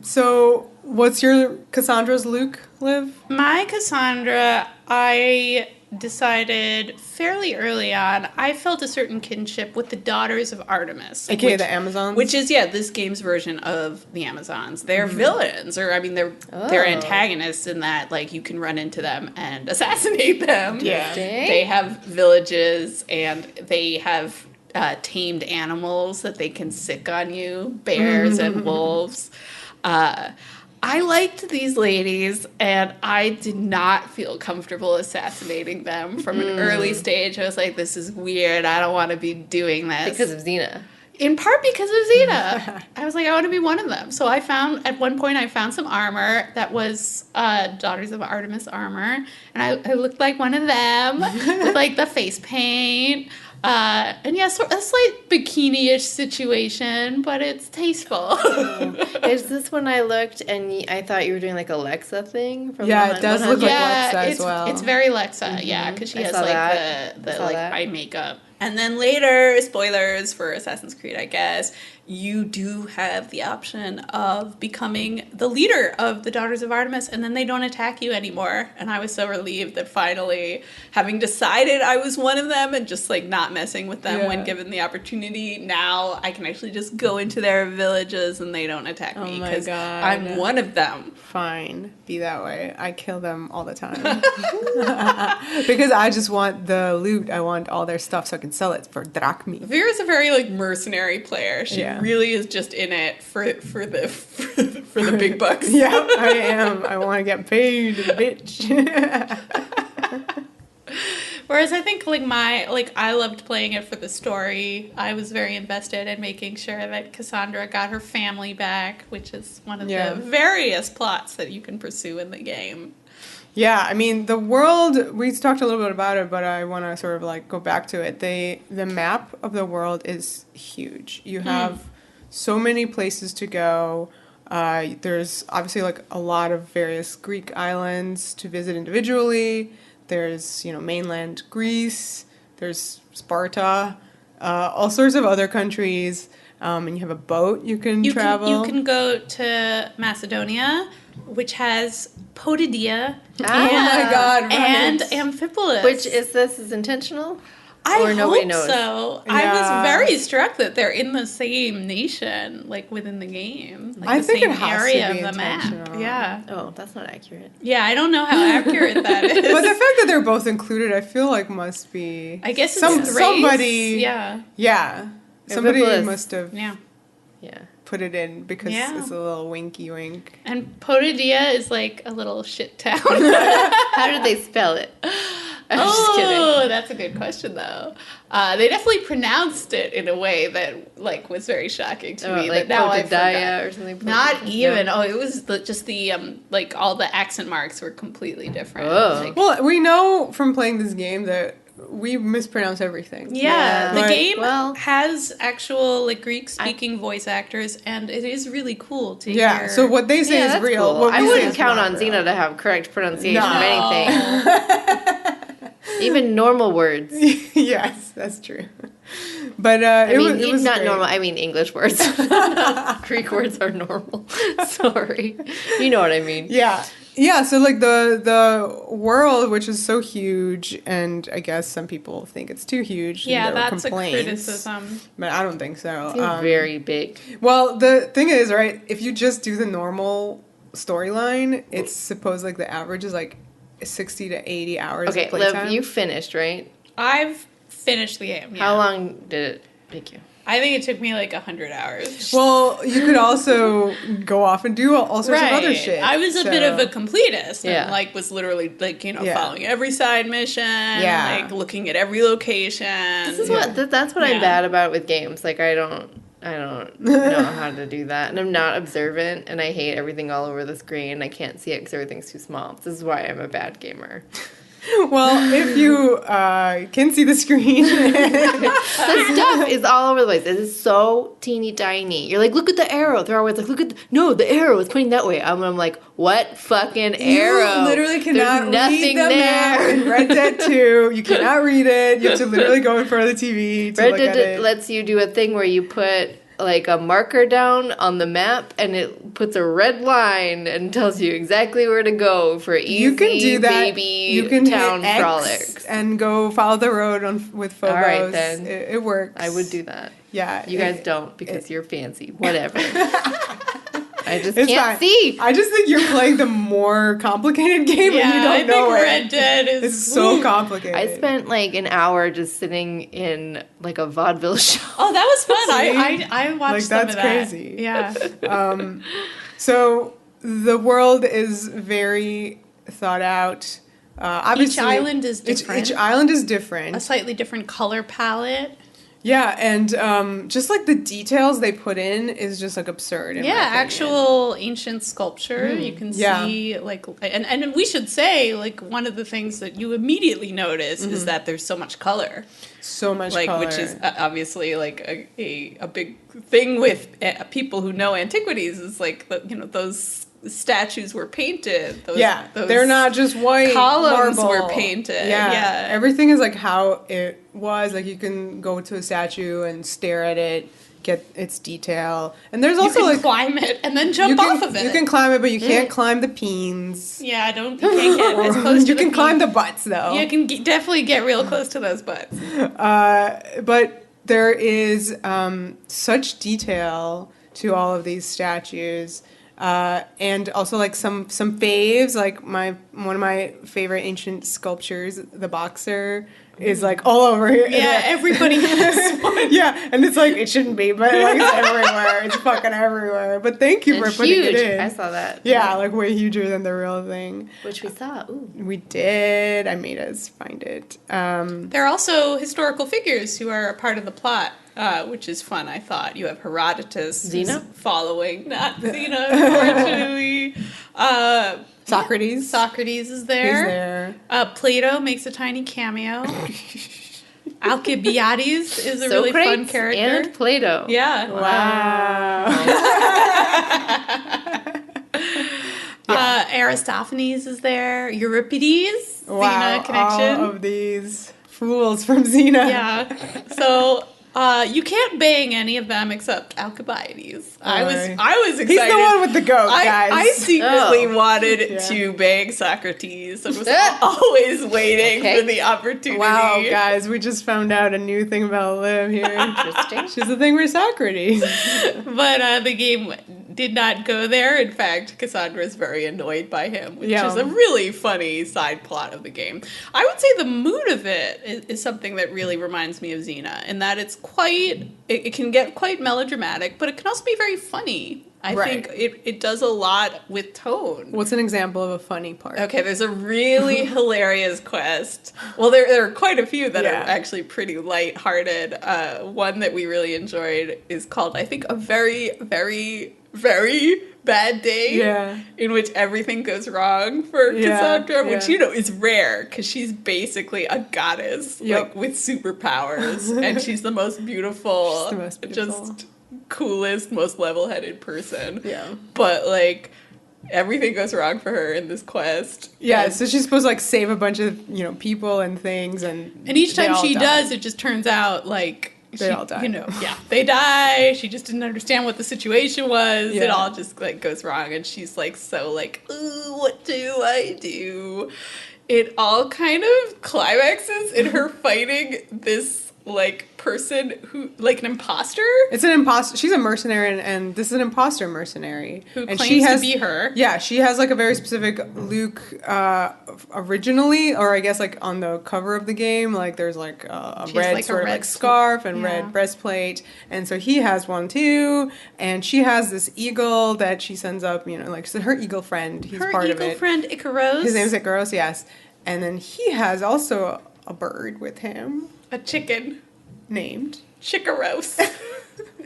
So what's your Cassandra's Luke, Liv? My Cassandra, I decided fairly early on, I felt a certain kinship with the daughters of Artemis. AKA the Amazons? Which is, this game's version of the Amazons. They're villains, or, I mean, they're antagonists in that, like, you can run into them and assassinate them. Yeah. Dang. They have villages, and they have tamed animals that they can sick on you, bears and wolves. I liked these ladies, and I did not feel comfortable assassinating them from an early stage. I was like, this is weird. I don't want to be doing this. Because of Xena. In part because of Xena. I was like, I want to be one of them. So at one point, I found some armor that was Daughters of Artemis armor. And I looked like one of them with like the face paint. And yeah, so a slight bikini-ish situation, but it's tasteful. Is this when I looked and I thought you were doing like a Lexa thing? From Yeah, it does look like Yeah, Lexa as well. it's very Lexa, yeah, because she I has saw like that. the I saw like that. eye makeup. And then later, spoilers for Assassin's Creed, I guess, you do have the option of becoming the leader of the Daughters of Artemis, and then they don't attack you anymore. And I was so relieved that finally, having decided I was one of them and just like not messing with them when given the opportunity, now I can actually just go into their villages and they don't attack me my because God. I'm one of them. Fine, be that way. I kill them all the time. Because I just want the loot. I want all their stuff so I can sell it for drachmi. Vera's a very like mercenary player. She really is just in it for the big bucks. Yeah, I am. I want to get paid, bitch. Whereas I think I loved playing it for the story. I was very invested in making sure that Cassandra got her family back, which is one of the various plots that you can pursue in the game. Yeah, I mean, the world, we talked a little bit about it, but I want to sort of like go back to it. The map of the world is huge. You have so many places to go. There's obviously like a lot of various Greek islands to visit individually. There's, mainland Greece. There's Sparta, all sorts of other countries. And you have a boat you can travel. You can go to Macedonia, which has Potidaea Oh my God, right. and Amphipolis. Which is intentional? I Or nobody hope knows? so. Yeah. I was very struck that they're in the same nation, like within the game. Like I the think same it has to area be of the map. intentional. Yeah. Oh, that's not accurate. Yeah, I don't know how accurate that is. But the fact that they're both included, I feel like must be... I guess it's Thrace. somebody... Yeah. Yeah. Somebody Amphipolis. must have Yeah. Yeah. put it in because it's a little winky wink. And Potidaea is like a little shit town. How did they spell it? I'm just kidding. Oh, that's a good question, though. They definitely pronounced it in a way that like was very shocking to me. Like That now I forgot. Potidaea or something. Not even. No. Oh, it was just the like all the accent marks were completely different. Oh. Like, Well, we know from playing this game that we mispronounce everything. yeah, the But- game well- has actual like Greek speaking voice actors, and it is really cool to Yeah, hear. so what they say Yeah, is that's real. cool. What I we say wouldn't is count not on real. Xena to have correct pronunciation No. of anything. Even normal words. Yes, that's true. But I mean, it was not great. normal. I mean, English words. Greek words are normal. Sorry. You know what I mean. Yeah. Yeah, so like the world, which is so huge, and I guess some people think it's too huge. yeah, and there were that's complaints, a criticism. But I don't think so. It's very big. Well, the thing is, right, if you just do the normal storyline, it's supposed like the average is like 60 to 80 hours Okay, of playtime. Liv, you finished, right? I've finished the game. Yeah. How long did it take you? I think it took me like 100 hours. Well, you could also go off and do all sorts of other shit. I was a bit of a completist. Yeah. And like was literally like, following every side mission. Yeah. Like looking at every location. This is that's what I'm bad about with games. Like I don't know how to do that, and I'm not observant, and I hate everything all over the screen. I can't see it because everything's too small. This is why I'm a bad gamer. Well, if you can see the screen. The stuff is all over the place. It is so teeny tiny. You're like, look at the arrow. They're always like, the arrow is pointing that way. I'm like, what fucking arrow? You literally cannot There's read nothing the map there. in Red Dead 2. You cannot read it. You have to literally go in front of the TV to Red look at Dead it. lets you do a thing where you put like a marker down on the map and it puts a red line and tells you exactly where to go for easy You can do that. baby You can town hit X frolics. and go follow the road with phobos. All right, then. It works. I would do that. Yeah. You guys don't because you're fancy. Whatever. I just It's can't fine. see. I just think you're playing the more complicated game and you don't know it. Red Dead is It's so complicated. I spent like an hour just sitting in like a vaudeville show. Oh, that was fun. I watched Like, some that's of that. crazy. Yeah. So the world is very thought out. Obviously, Each island is different. Each island is different. A slightly different color palette. Yeah, and just like the details they put in is just like absurd. In my opinion. Actual ancient sculpture. You can Yeah. see like, and we should say like one of the things that you immediately notice is that there's so much color. So much color. Which is obviously like a big thing with people who know antiquities is like those statues were painted. Those they're not just white columns marble. were painted. Yeah, everything is like how it was. Like you can go to a statue and stare at it, get its detail, and there's also you can like climb it and then jump off of it. You can climb it, but you can't climb the peens. Yeah, you can't get as close to You the can climb peak. the butts though. You can definitely get real close to those butts. But there is such detail to all of these statues. And also like some faves, like one of my favorite ancient sculptures, the boxer, is like all over here. Yeah, everybody has one. Yeah, and it's like it shouldn't be, but like it's everywhere. It's fucking everywhere. But thank you for It's putting huge. it in. I saw that. Yeah, like way huger than the real thing. Which we saw. Ooh. We did. I made us find it. There are also historical figures who are a part of the plot, which is fun, I thought. You have Herodotus Xena? following, not Xena, unfortunately. Socrates. Socrates is He's there. there. Plato makes a tiny cameo. Alcibiades is a really fun Socrates character. and Plato. Yeah. Wow. Aristophanes is there. Euripides. Wow. Xena connection. All of these fools from Xena. Yeah. So you can't bang any of them except Alcibiades. I was excited. He's the one with the goat, guys. I secretly Oh. wanted to bang Socrates and was always waiting for the opportunity. Wow, guys, we just found out a new thing about Liv here. Interesting. She's the thing with Socrates. But the game did not go there. In fact, Kassandra is very annoyed by him, which Yeah. is a really funny side plot of the game. I would say the mood of it is something that really reminds me of Xena, in that it's it can get quite melodramatic, but it can also be very funny. I think it does a lot with tone. What's an example of a funny part? Okay, there's a really hilarious quest. Well, there are quite a few that are Yeah. actually pretty lighthearted. One that we really enjoyed is called, I think, A Very, Very, Very Bad Day. Yeah. In which everything goes wrong for Kassandra, which, is rare, because she's basically a goddess, like, with superpowers. And she's the most beautiful, She's the most beautiful. just coolest, most level-headed person. Yeah. But, like, everything goes wrong for her in this quest. Yeah, And- so she's supposed to like save a bunch of, people and things, and each they time all she die. does, it just turns out like They all die. They die. She just didn't understand what the situation was. It Yeah. all just like goes wrong, and she's like so like, ooh, what do I do? It all kind of climaxes in her fighting this like person who like an imposter It's an imposter. She's a mercenary, and this is an imposter mercenary. who and claims she has, to be her. Yeah, she has like a very specific look originally, or I guess like on the cover of the game, like there's like a She has, red like, a sort of red like scarf and red breastplate, and so he has one too, and she has this eagle that she sends up, you know, like so her eagle friend. He's Her part of eagle it. friend Chikaros. His name's Chikaros, yes, and then he has also a bird with him a chicken. named. Chikaros.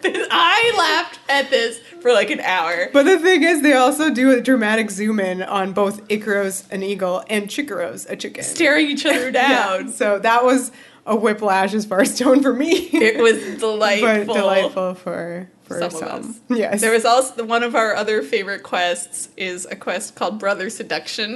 I laughed at this for like an hour. But the thing is, they also do a dramatic zoom in on both Icaros, an eagle, and Chikaros, a chicken. Staring each other down. Yeah, so that was a whiplash as far as tone for me. It was delightful. But delightful for Some some. of us. Yes. There was also one of our other favorite quests is a quest called Brother Seduction,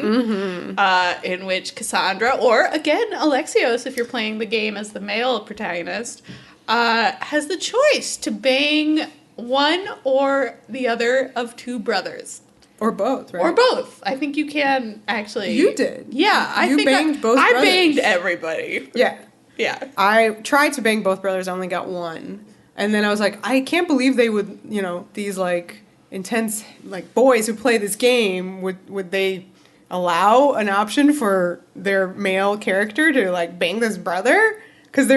in which Kassandra, or again Alexios, if you're playing the game as the male protagonist, has the choice to bang one or the other of two brothers. Or both, right? Or both. I think you can actually. You did. Yeah, I You think banged both I brothers. banged everybody. Yeah. Yeah. I tried to bang both brothers, I only got one. And then I was like, I can't believe they would, you know, these like intense like boys who play this game, would they allow an option for their male character to like bang this brother? Because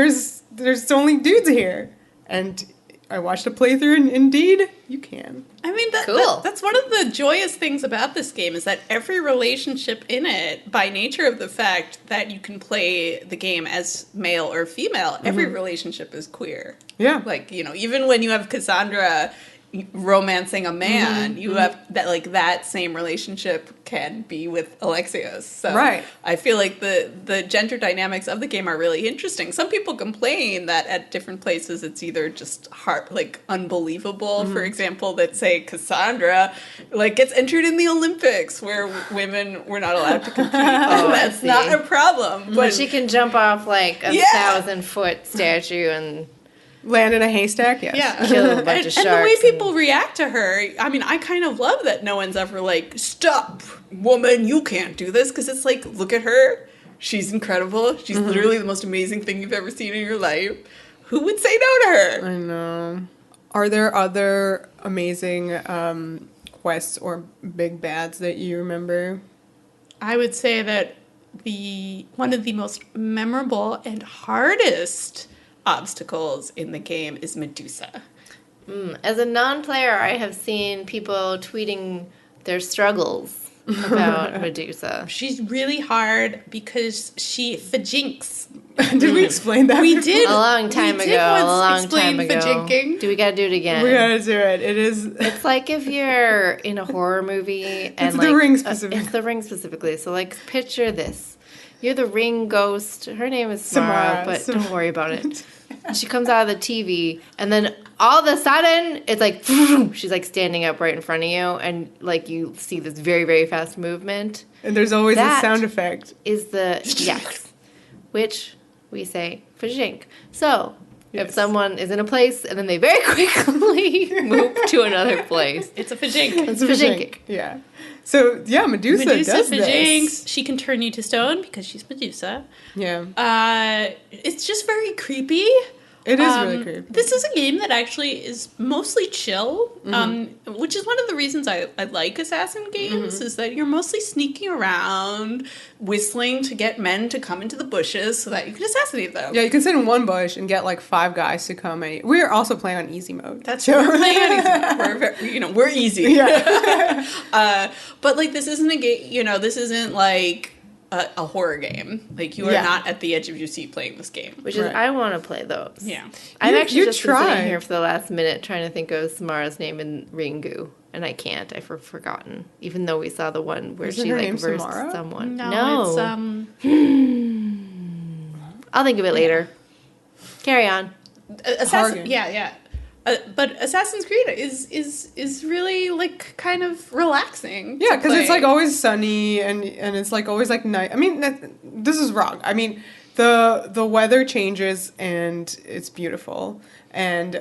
there's only dudes here. And I watched a playthrough, and indeed, you can. I mean, Cool. that's one of the joyous things about this game is that every relationship in it, by nature of the fact that you can play the game as male or female, every relationship is queer. Yeah. Like, you know, even when you have Cassandra romancing a man, you have that, like, that same relationship can be with Alexios. So Right. I feel like the gender dynamics of the game are really interesting. Some people complain that at different places it's either just hard, like unbelievable. For example, that say Cassandra like gets entered in the Olympics where women were not allowed to compete. I That's see. not a problem. But she can jump off like a Yeah. 1,000-foot statue and Land in a haystack, yes. yeah. kill a bunch of And the way sharks. people react to her, I mean, I kind of love that no one's ever like, stop, woman, you can't do this. Because it's like, look at her. She's incredible. She's literally the most amazing thing you've ever seen in your life. Who would say no to her? I know. Are there other amazing quests or big bads that you remember? I would say that one of the most memorable and hardest obstacles in the game is Medusa. As a non-player, I have seen people tweeting their struggles about Medusa. She's really hard because she fajinks. Did we explain that? We before? did. A long time we did ago. A once long explain time ago. fajinking. Do we gotta do it again? We gotta do it. It is. It's like if you're in a horror movie and It's like the Ring specifically. it's the Ring specifically. So like picture this. You're the ring ghost. Her name is Samara. Samara, but don't worry about it. She comes out of the TV and then all of a sudden it's like she's like standing up right in front of you and like you see this very, very fast movement. And there's always That a sound effect. Is the yes. Which we say fajink. So if Yes. someone is in a place and then they very quickly move to another place. It's a fajink. It's fajink. Yeah. So yeah, Medusa does fajinks. this. She can turn you to stone because she's Medusa. Yeah. It's just very creepy. It is really creepy. This is a game that actually is mostly chill, which is one of the reasons I like Assassin games, is that you're mostly sneaking around, whistling to get men to come into the bushes so that you can assassinate them. Yeah, you can sit in one bush and get like 5 guys to come. And we're also playing on easy mode. That's we're playing on easy. We're very, we're easy. Yeah. But like this isn't a game. This isn't like a horror game. Like you are Yeah. not at the edge of your seat playing this game. Which is, Right. I want to play those. Yeah. I've You- actually you just been try. sitting here for the last minute trying to think of Samara's name in Ringu, and I can't. I've forgotten. Even though we saw the one where Isn't she her like name versed Samara? someone. No, I'll think of it later. Carry on. Assassin. Hargan. Yeah. But Assassin's Creed is really like kind of relaxing. Yeah, to because it's play. like always sunny and it's like always like night. I mean, this is wrong. I mean, the weather changes and it's beautiful, and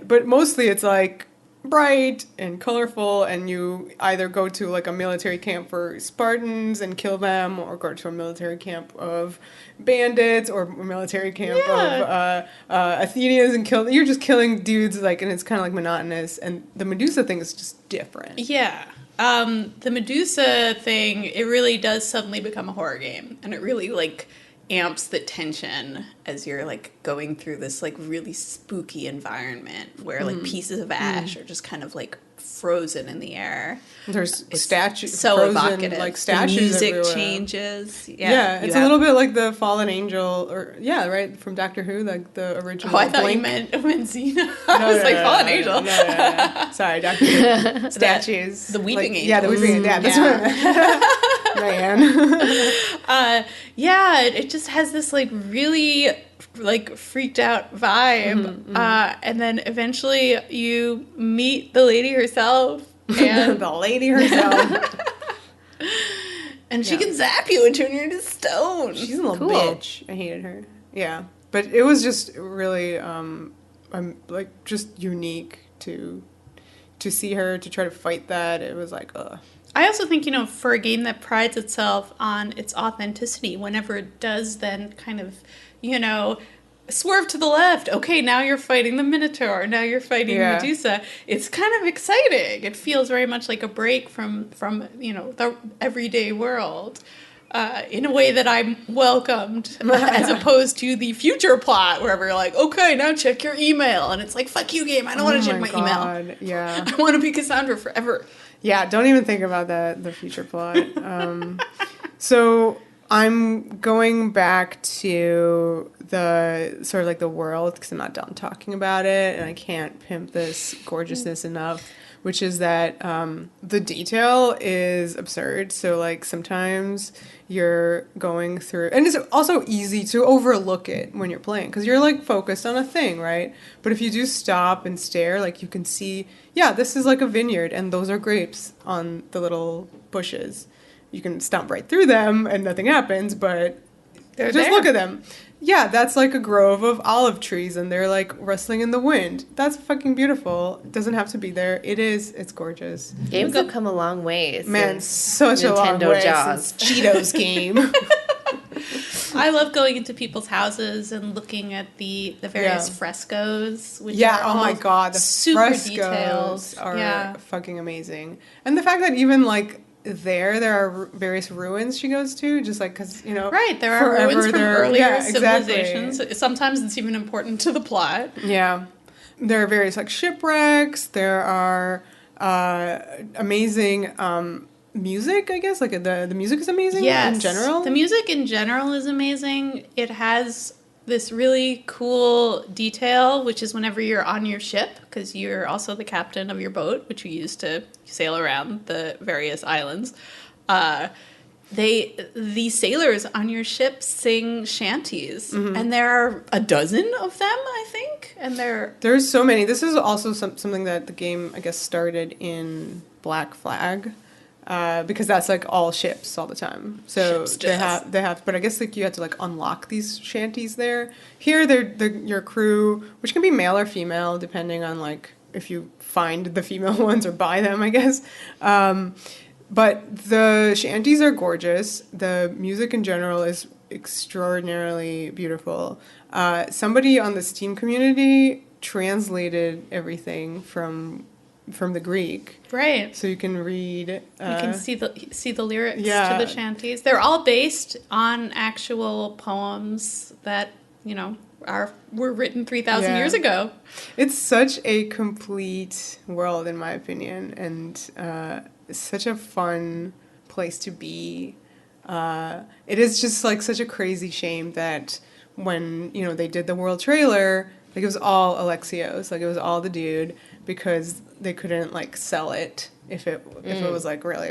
but mostly it's like bright and colorful, and you either go to like a military camp for Spartans and kill them, or go to a military camp of bandits, or a military camp of Athenians and kill. You're just killing dudes, like, and it's kind of like monotonous. And the Medusa thing is just different. Yeah. The Medusa thing, it really does suddenly become a horror game, and it really like amps the tension as you're like going through this like really spooky environment where like pieces of ash are just kind of like frozen in the air. There's statues, so frozen, evocative. like statues the music everywhere. changes. Yeah, it's a little bit like the Fallen Angel, or right from Doctor Who, like the original. Oh, I thought you meant Xena. I was like Fallen Angel. No. Sorry, Doctor Who. Statues. The Weeping Angel. Yeah, the Weeping Angel. Yeah, that's what I meant. Man. It just has this like really like freaked out vibe, and then eventually you meet the lady herself, and the lady herself, and she can zap you and turn you into stone. She's a little Cool. bitch. I hated her. Yeah, but it was just really like just unique to see her, to try to fight that. It was like, ugh. I also think, for a game that prides itself on its authenticity, whenever it does then kind of, swerve to the left. Okay, now you're fighting the Minotaur. Now you're fighting Medusa. It's kind of exciting. It feels very much like a break from the everyday world. In a way that I'm welcomed, as opposed to the future plot where we're like, okay, now check your email. And it's like, fuck you, game. I don't want to check my email. Yeah. I want to be Kassandra forever. Yeah, don't even think about the future plot. So I'm going back to the sort of like the world, because I'm not done talking about it, and I can't pimp this gorgeousness enough, which is that the detail is absurd. So like sometimes you're going through, and it's also easy to overlook it when you're playing, because you're like focused on a thing, right? But if you do stop and stare, like you can see, yeah, this is like a vineyard, and those are grapes on the little bushes. You can stomp right through them and nothing happens, but They're just there. look at them. Yeah, that's like a grove of olive trees, and they're like rustling in the wind. That's fucking beautiful. It doesn't have to be there. It is. It's gorgeous. Games have come a long way. Man, since such a long Nintendo way Jaws. since Cheetos game. I love going into people's houses and looking at the various Yeah. frescoes. Which Yeah, are oh my all god, the super frescoes detailed. are fucking amazing. And the fact that even like there are various ruins she goes to, just like, because Right, there are ruins from earlier civilizations. Exactly. Sometimes it's even important to the plot. Yeah, there are various like shipwrecks. There are amazing music, I guess. Like the music is amazing. Yes. In general. The music in general is amazing. It has this really cool detail, which is whenever you're on your ship, because you're also the captain of your boat, which you use to sail around the various islands. The sailors on your ship sing shanties, and there are a dozen of them, I think. And There's so many. This is also something that the game, I guess, started in Black Flag. Because that's like all ships all the time. So Ships they have, but I guess like you have to like unlock these shanties there. Here, they're your crew, which can be male or female, depending on like if you find the female ones or buy them, I guess. But the shanties are gorgeous. The music in general is extraordinarily beautiful. Somebody on the Steam community translated everything from the Greek, right. so you can read. You can see the lyrics to yeah. the shanties. They're all based on actual poems that were written 3,000 years ago. It's such a complete world, in my opinion, and it's such a fun place to be. It is just like such a crazy shame that when they did the world trailer, like it was all Alexios, like it was all the dude, because they couldn't like sell it if it was like really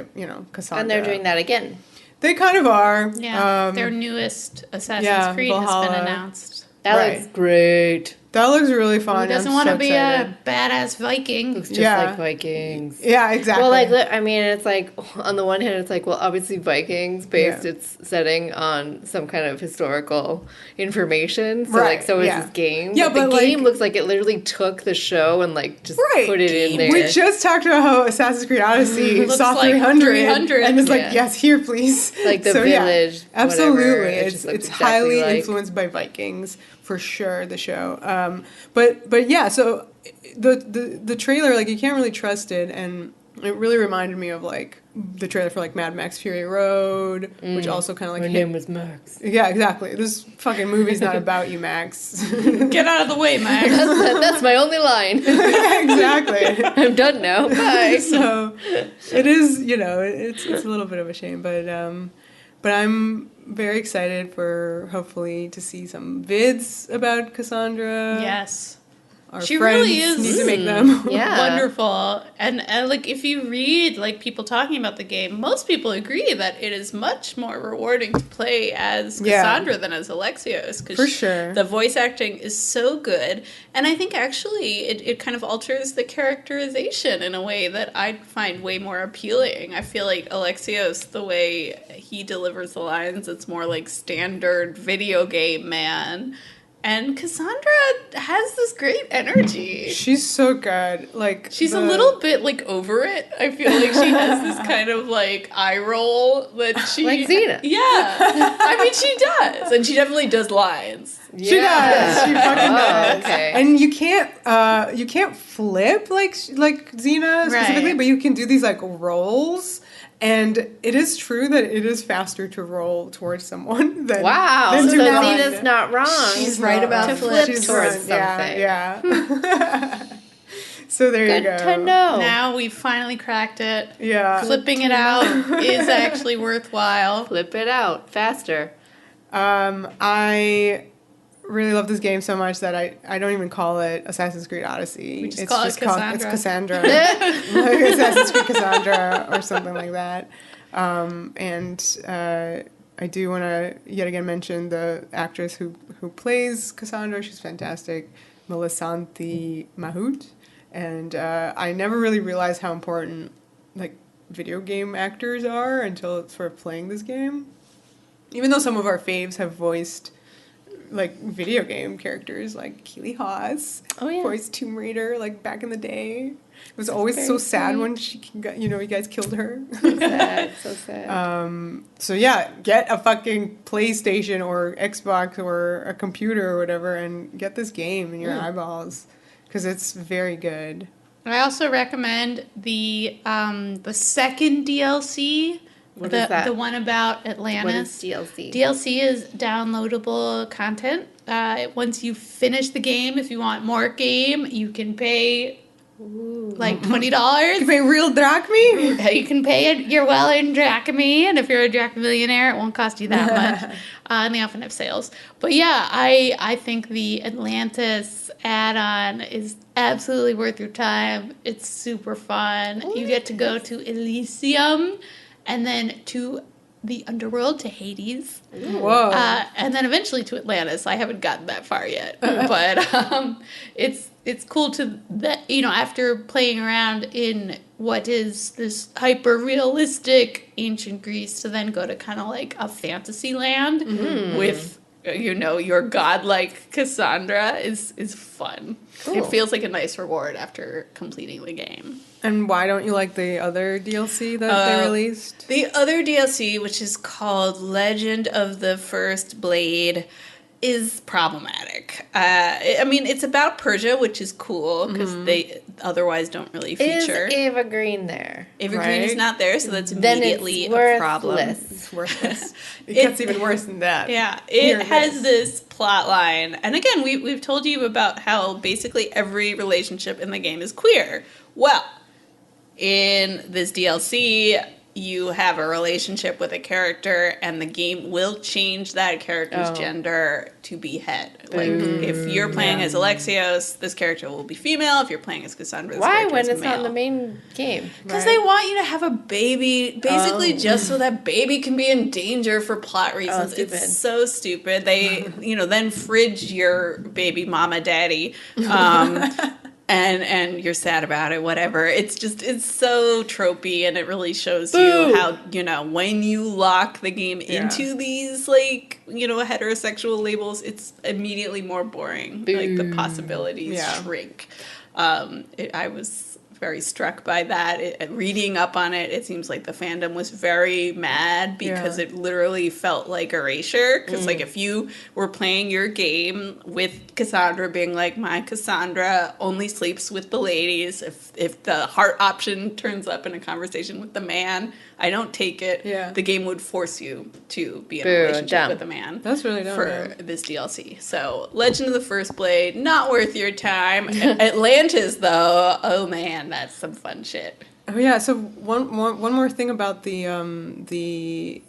Kassandra. And they're doing that again. They kind of are. Yeah, their newest Assassin's Creed has Valhalla. been announced. That Right. looks great. That looks really fun. Who doesn't I'm want to so be excited. a badass Viking? Looks just Yeah. like Vikings. Yeah, exactly. Well, like, I mean, it's like, on the one hand, it's like, well, obviously Vikings based Yeah. its setting on some kind of historical information. So, Right, like, so is yeah. this game. Yeah, but but, the like- game looks like it literally took the show and, like, just Right. put it in there. We just talked about how Assassin's Creed Odyssey Looks saw like 300, 300. and it's like, Yeah. yes, here, please. Like the So, yeah, village, absolutely. whatever, it It's just looks it's exactly highly like- influenced by Vikings for sure. The show, but yeah. So the trailer, like, you can't really trust it, and it really reminded me of like the trailer for like Mad Max Fury Road, which also kind of like My hit. name was Max. Yeah, exactly. This fucking movie's not about you, Max. Get out of the way, Max. That's my only line. Exactly. I'm done now. Bye. So it is, it's a little bit of a shame, but I'm very excited for hopefully to see some vids about Kassandra. Yes. Our She friends really is- need to make them. Yeah. Wonderful. And like, if you read, like, people talking about the game, most people agree that it is much more rewarding to play as Yeah. Kassandra than as Alexios. For sure. The voice acting is so good. And I think, actually, it kind of alters the characterization in a way that I find way more appealing. I feel like Alexios, the way he delivers the lines, it's more like standard video game man. And Kassandra has this great energy. She's so good. Like, She's a little bit, like, over it. I feel like she has this kind of, like, eye roll that she... Like Xena. Yeah. I mean, she does. And she definitely does lines. She does. She fucking does. Okay. And you can't flip like Xena specifically, Right. but you can do these like rolls. And it is true that it is faster to roll towards someone than Wow. than So to run. Xena's not wrong. She's right about To flip flip She's towards right. something. Yeah. So there you Good go. to know. Now we finally cracked it. Yeah. Flipping it out is actually worthwhile. Flip it out faster. I really love this game so much that I don't even call it Assassin's Creed Odyssey. We just call it It's Kassandra. Cassandra. Like Assassin's Creed Cassandra or something like that. I do want to yet again mention the actress who plays Cassandra. She's fantastic, Milisanthi Mahout. And I never really realized how important like video game actors are until sort of playing this game. Even though some of our faves have voiced like video game characters, like Keely Hawes, Oh, yeah. voiced Tomb Raider, like back in the day. It was always so sad when she got, you guys killed her. Sad, so sad. So yeah, get a fucking PlayStation or Xbox or a computer or whatever, and get this game in your eyeballs because it's very good. I also recommend the second DLC. What is that? The one about Atlantis. What is DLC? DLC is downloadable content. Once you finish the game, if you want more game, you can pay like $20. You pay real drachmi? You can pay it your well-earned drachmy, and if you're a drachmillionaire, it won't cost you that much. And they often have sales. But yeah, I think the Atlantis add-on is absolutely worth your time. It's super fun. You get to go to Elysium, and then to the underworld, to Hades. Whoa. And then eventually to Atlantis. I haven't gotten that far yet, but it's cool to that, after playing around in what is this hyper realistic ancient Greece, to then go to kind of like a fantasy land with your godlike Cassandra is fun. Cool. It feels like a nice reward after completing the game. And why don't you like the other DLC that they released? The other DLC, which is called Legend of the First Blade, is problematic. I mean, it's about Persia, which is cool because they otherwise don't really feature. Is Ava Green there? Ava Green is not there, so that's Then immediately it's a problem. worthless. It's worthless. It gets even worse than that. Yeah, Here it it has is. this plot line. And again, we've told you about how basically every relationship in the game is queer. Well, in this DLC, you have a relationship with a character and the game will change that character's gender to be het. Like, if you're playing as Alexios, this character will be female. If you're playing as Kassandra, this Why character when is it's male. not in the main game? Because they want you to have a baby, basically just so that baby can be in danger for plot reasons. Stupid. It's so stupid. They, then fridge your baby mama daddy, and you're sad about it, whatever. It's so tropey, and it really shows you how, when you lock the game into these, like, heterosexual labels, it's immediately more boring. Like, the possibilities shrink. I was very struck by that. Reading up on it, it seems like the fandom was very mad because it literally felt like erasure. Because like if you were playing your game with Kassandra being like, my Kassandra only sleeps with the ladies. If the heart option turns up in a conversation with the man, I don't take it. Yeah. The game would force you to be in a relationship with a man. That's really dumb. For this DLC. So Legend of the First Blade, not worth your time. Atlantis though, oh man, that's some fun shit. Oh yeah, so one more thing about the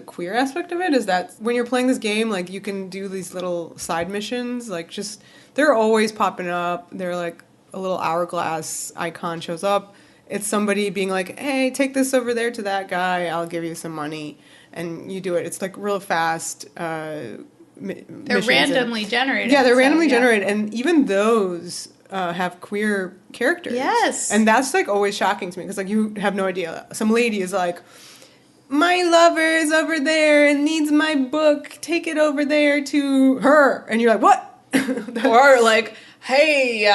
queer aspect of it is that when you're playing this game, like, you can do these little side missions, like, just, they're always popping up. They're like a little hourglass icon shows up. It's somebody being like, hey, take this over there to that guy, I'll give you some money. And you do it. It's like real fast. They're randomly generated. Yeah, they're randomly generated. And even those have queer characters. Yes. And that's like always shocking to me because like you have no idea. Some lady is like, my lover is over there and needs my book. Take it over there to her. And you're like, what? Or like, hey,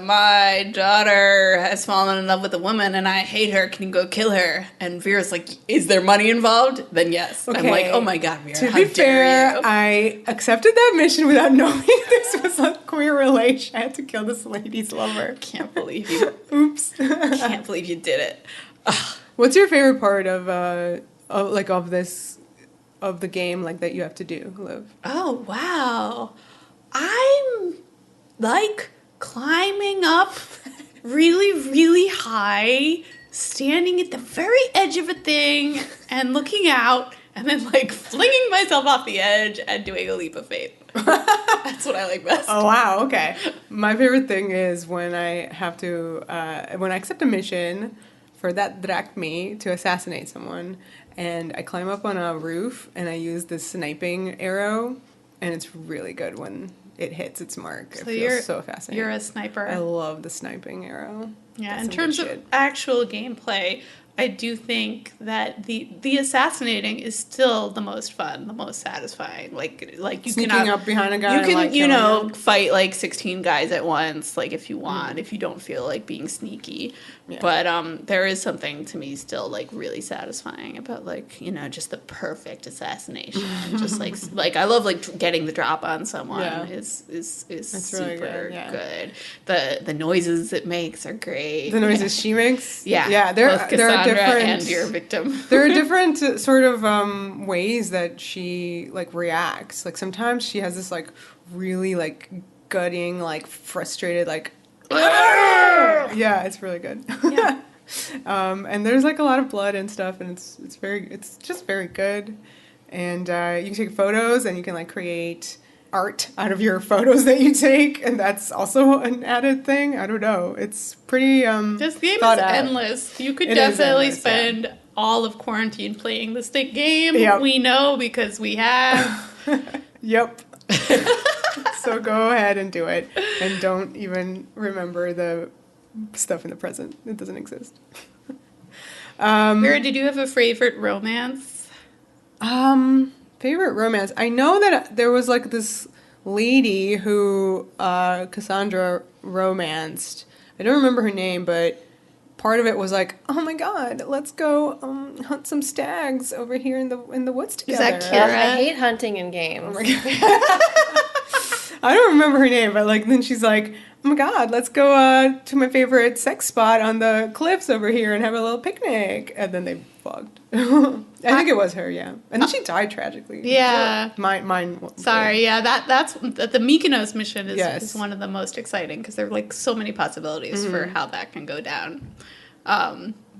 my daughter has fallen in love with a woman and I hate her. Can you go kill her? And Vera's like, is there money involved? Then yes. Okay. I'm like, oh my God, Vera, to be fair, I accepted that mission without knowing this was a queer relation. I had to kill this lady's lover. Can't believe you. Oops. Can't believe you did it. Ugh. What's your favorite part of the game, like, that you have to do, Liv? Oh, wow. I'm like climbing up really, really high, standing at the very edge of a thing and looking out and then like flinging myself off the edge and doing a leap of faith. That's what I like best. Oh, wow. Okay. My favorite thing is when I have to, when I accept a mission for that drachmi to assassinate someone, and I climb up on a roof and I use this sniping arrow, and it's really good when it hits its mark. So it feels so fascinating. You're a sniper. I love the sniping arrow. Yeah, that's in terms of actual gameplay, I do think that the assassinating is still the most fun, the most satisfying. Like you sneaking can up behind a guy. You can, like, him. Fight like 16 guys at once, like if you want, if you don't feel like being sneaky. Yeah. But there is something to me still like really satisfying about like just the perfect assassination. Just like I love like getting the drop on someone is super really good. The noises it makes are great. The noises she makes. Yeah. There are different, and your victim. There are different sort of ways that she like reacts. Like sometimes she has this like really like gutting, like frustrated, like yeah, it's really good. Yeah. And there's like a lot of blood and stuff, and it's just very good. And you can take photos, and you can like create art out of your photos that you take, and that's also an added thing. I don't know. It's pretty this game is endless. You could definitely spend all of quarantine playing this game. Yep. We know because we have. Yep. So go ahead and do it, and don't even remember the stuff in the present. It doesn't exist. Vera, did you have a favorite romance? Favorite romance? I know that there was like this lady who Kassandra romanced. I don't remember her name, but part of it was like, oh my God, let's go hunt some stags over here in the woods together. Is that Kira? I hate hunting in games. Oh my God. I don't remember her name, but like then she's like, oh my God, let's go to my favorite sex spot on the cliffs over here and have a little picnic. And then they fucked. I think it was her, yeah. And then she died tragically. Yeah. Mine. Sorry, yeah. That's the Mykonos mission is one of the most exciting because there are like so many possibilities for how that can go down.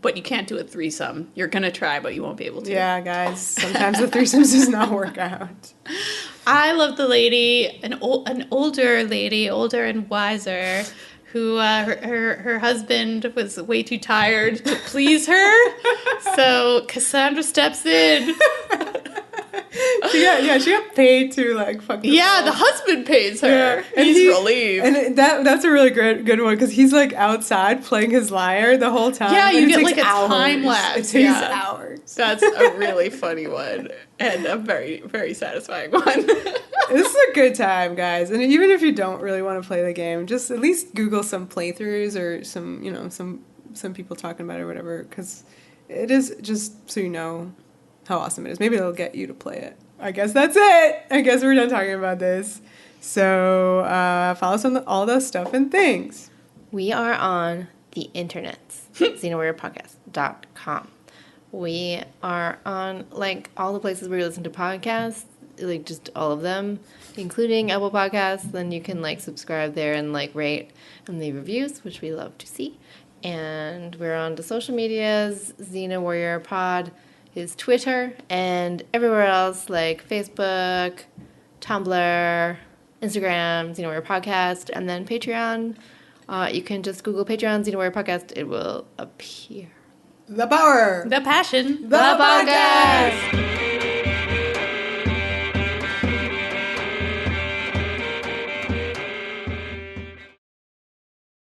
but you can't do a threesome. You're gonna try, but you won't be able to. Yeah, guys. Sometimes the threesomes does not work out. I love the lady, an older lady, older and wiser, who her husband was way too tired to please her. So Kassandra steps in. She got paid to like fuck. Yeah, the husband pays her. Yeah, and He's relieved. And that's a really good one because he's like outside playing his lyre the whole time. Yeah, you and it get takes like a hours. time lapse. It takes Yeah. hours. That's a really funny one and a very, very satisfying one. This is a good time, guys. And even if you don't really want to play the game, just at least Google some playthroughs or some people talking about it or whatever, because it is just so you know how awesome it is. Maybe it'll get you to play it. I guess that's it. I guess we're done talking about this. So follow us on all those stuff and things. We are on the internet, xenawarriorpodcast.com. We are on like all the places where you listen to podcasts, like just all of them, including Apple Podcasts. Then you can like subscribe there and like rate and leave reviews, which we love to see. And we're on the social medias. Xena Warrior Pod is Twitter, and everywhere else like Facebook, Tumblr, Instagram, Xena Warrior Podcast, and then Patreon. You can just Google Patreon, Xena Warrior Podcast. It will appear. The power. The passion. The podcast.